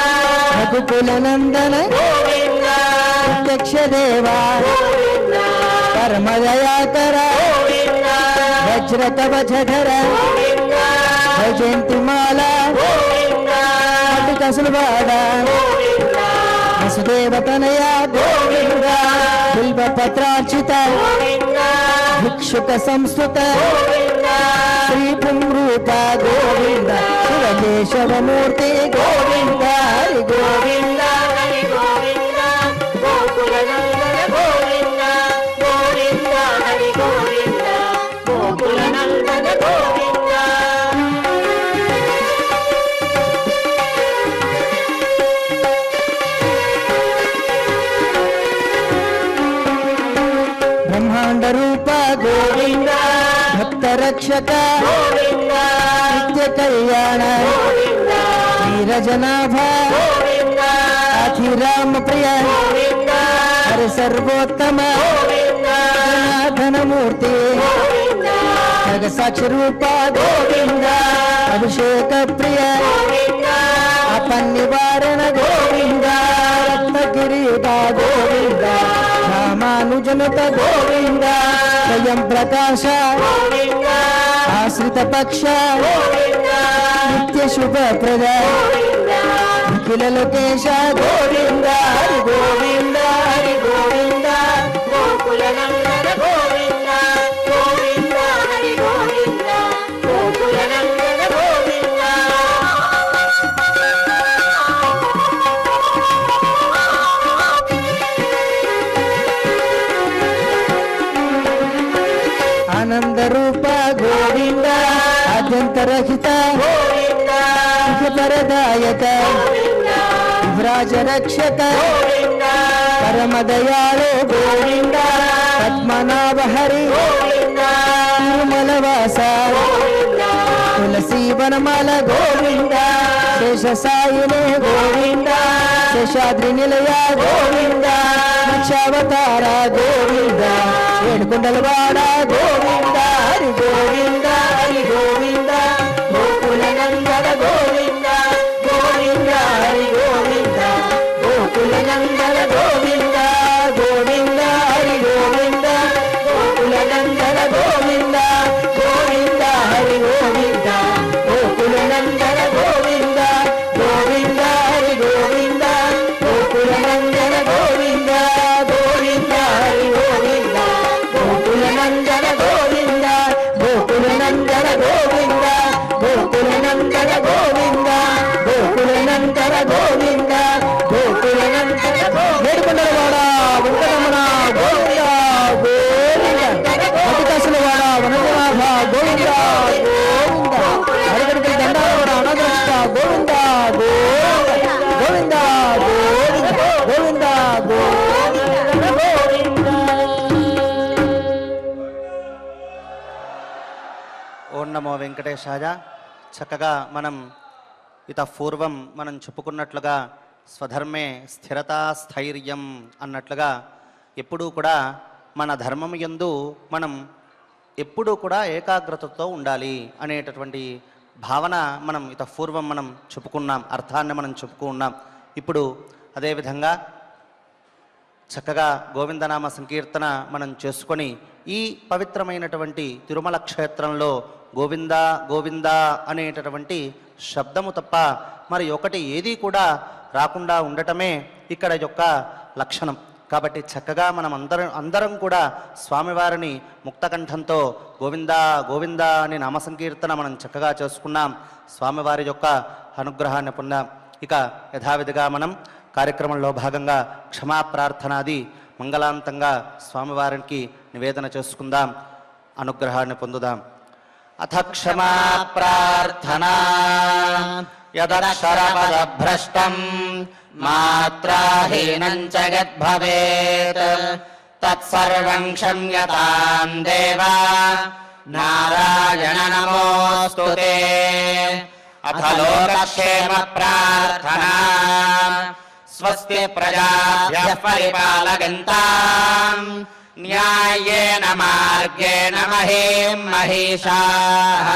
రఘుకుల నందన గోవింద ప్రత్యక్ష దేవా గోవింద పరమదయాకర గోవింద వజ్ర కవచధర గోవింద వైజయంతిమాల గోవింద కసులవాడ వసుదేవతనయ గోవింద బిల్వ పత్రార్చిత భిక్షుక సంస్కృత శ్రీ పుంరూప గోవింద శివకేశవమూర్తి గోవింద హరి గోవింద హరి గోవింద గోకుల నందన గోవింద గోవింద హరి గోవింద గోకుల నందన గోవింద బ్రహ్మాండ రూప గోవింద భక్త రక్షక గోవింద నిత్య కళ్యాణ గోవింద వీరజనాభ గోవింద అధిరామ ప్రియ గోవింద హరి సర్వోత్తమ గోవింద ధనమూర్తి గోవింద జగసాక్షి రూప గోవింద అభిషేక ప్రియ గోవింద అపన్నివారణ గోవింద రత్న కిరీట గోవింద రామానుజనుత గోవింద స్వయం ప్రకాశ గోవింద ఆశ్రిత పక్ష గోవింద నిత్య శుభప్రద అఖిల లోకేశ గోవింద హరి గోవింద హరి గోవింద గోకుల నందన గోవింద గోవింద హరి గోవింద గోకుల నందన గోవింద ఆనంద రూప గోవింద అద్యంతరహిత గోవింద పరదాయక వివ్రాజ రక్షక గోవింద పరమదయాళు గోవింద పద్మనాభ హరి గోవింద తిరుమలవాస తులసి వనమాల గోవింద శేష సాయినే గోవింద శేషాద్రి నిలయ గోవింద లక్షావతార గోవింద ఏడుకొండలవాడ గోవింద హరి గోవింద హరి గోవింద గోకుల నందన గోవింద గోవింద హరి గోవింద గోకుల నందన గోవింద గోవింద హరి గోవింద గోకుల నందన గోవింద గోవింద హరి గోవింద గోకుల నందన గోవింద గోవింద హరి గోవింద గోకుల నందన గోవింద గోవింద హరి గోవింద గోకుల నందన గోవింద గోకుల నందన గోవింద గోకుల నందన గోవింద గోకుల నందన గోవింద గోకుల నందన గోవింద ఏడుకొండలవాడ వెంకటరమణ గోవింద గోవింద పతికాసులవాడ వనజనాభ గోవింద గోవింద అరగడికి దండాలవాడ అనాథరక్ష గోవింద గోవింద గోవింద గోవింద గోవింద గోవింద ఓం నమో వెంకటేశాయ. చక్కగా మనం పూర్వం మనం చెప్పుకున్నట్లుగా స్వధర్మే స్థిరతా స్థైర్యం అన్నట్లుగా ఎప్పుడూ కూడా మన ధర్మం యందు మనం ఎప్పుడూ కూడా ఏకాగ్రతతో ఉండాలి అనేటటువంటి భావన మనం పూర్వం మనం చెప్పుకున్నాం, అర్థాన్ని మనం చెప్పుకున్నాం. ఇప్పుడు అదేవిధంగా చక్కగా గోవిందనామ సంకీర్తన మనం చేసుకొని ఈ పవిత్రమైనటువంటి తిరుమల క్షేత్రంలో గోవింద గోవింద అనేటటువంటి శబ్దము తప్ప మరి ఒకటి ఏది కూడా రాకుండా ఉండటమే ఇక్కడ యొక్క లక్షణం. కాబట్టి చక్కగా మనం అందరం కూడా స్వామివారిని ముక్తకంఠంతో గోవింద గోవింద అనే నామ సంకీర్తన మనం చక్కగా చేసుకున్నాం. స్వామివారి యొక్క అనుగ్రహాన్ని పొందాం. ఇక యథావిధిగా మనం కార్యక్రమంలో భాగంగా క్షమాప్రార్థనాది మంగళాంతంగా స్వామివారికి నివేదన చేసుకుందాం, అనుగ్రహాన్ని పొందుదాం. అథ క్షమా ప్రార్థనా యదక్షరపదభ్రష్టం మాత్రాహీనం చ యద్భవేత్ తత్సర్వం క్షమ్యతాం దేవా నారాయణ నమోస్తుతే. అథ లోకక్షేమ ప్రార్థనా స్వస్తి ప్రజాభ్యః పరిపాలయంతాం న్యాయేన మార్గేణ మహీం మహిషాః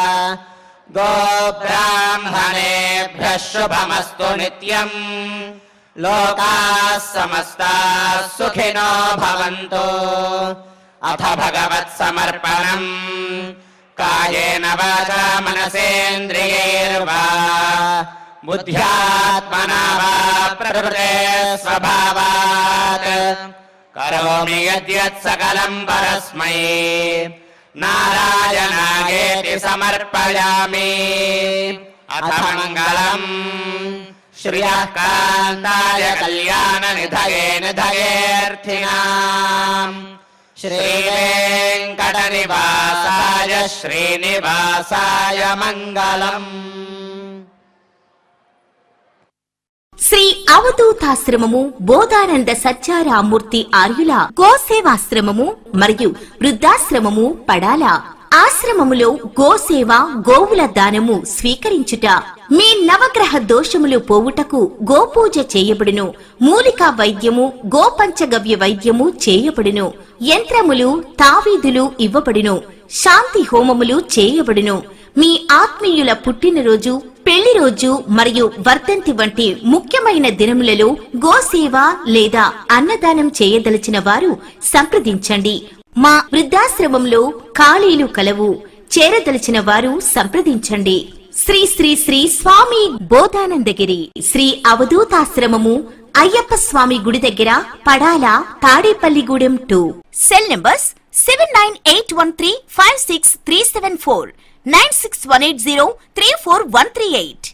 గోబ్రాహ్మణేభ్యః శుభమస్తు నిత్యం. లోకాః సమస్తాః సుఖినో భవంతు. అథ భగవత్ సమర్పణం కాయేన వాచా మనసేంద్రియైర్వా బుద్ధ్యాత్మనా వా ప్రకృతే స్వభావాత్ కరోమి యద్యత్ సకలం పరస్మై నారాయణాయేతి సమర్పయామి. అథ మంగళం శ్రియః కాంతాయ కళ్యాణ నిధయే నిధయేర్థినాం శ్రీవేంకట నివాసాయ శ్రీనివాసాయ మంగళం. శ్రీ అవధూతాశ్రమము బోధానంద సత్యారామూర్తి ఆర్యుల గోసేవాశ్రమము మరియు వృద్ధాశ్రమము పడాల. ఆశ్రమములో గోసేవ గోవుల దానము స్వీకరించుట, మీ నవగ్రహ దోషములు పోవుటకు గోపూజ చేయబడును. మూలికా వైద్యము గోపంచగవ్య వైద్యము చేయబడును. యంత్రములు తావీదులు ఇవ్వబడును. శాంతి హోమములు చేయబడును. మీ ఆత్మీయుల పుట్టినరోజు, పెళ్లి రోజు మరియు వర్ధంతి వంటి ముఖ్యమైన దినములలో గోసేవ లేదా అన్నదానం చేయదలిచిన వారు సంప్రదించండి. మా వృద్ధాశ్రమంలో ఖాళీలు కలవు. చేరదలిచిన వారు సంప్రదించండి. శ్రీ శ్రీ శ్రీ స్వామి బోధానందగిరి శ్రీ అవధూతాశ్రమము అయ్యప్ప స్వామి గుడి దగ్గర పడాల, తాడేపల్లిగూడెం 2. Cell numbers 7981356374, 96180341138.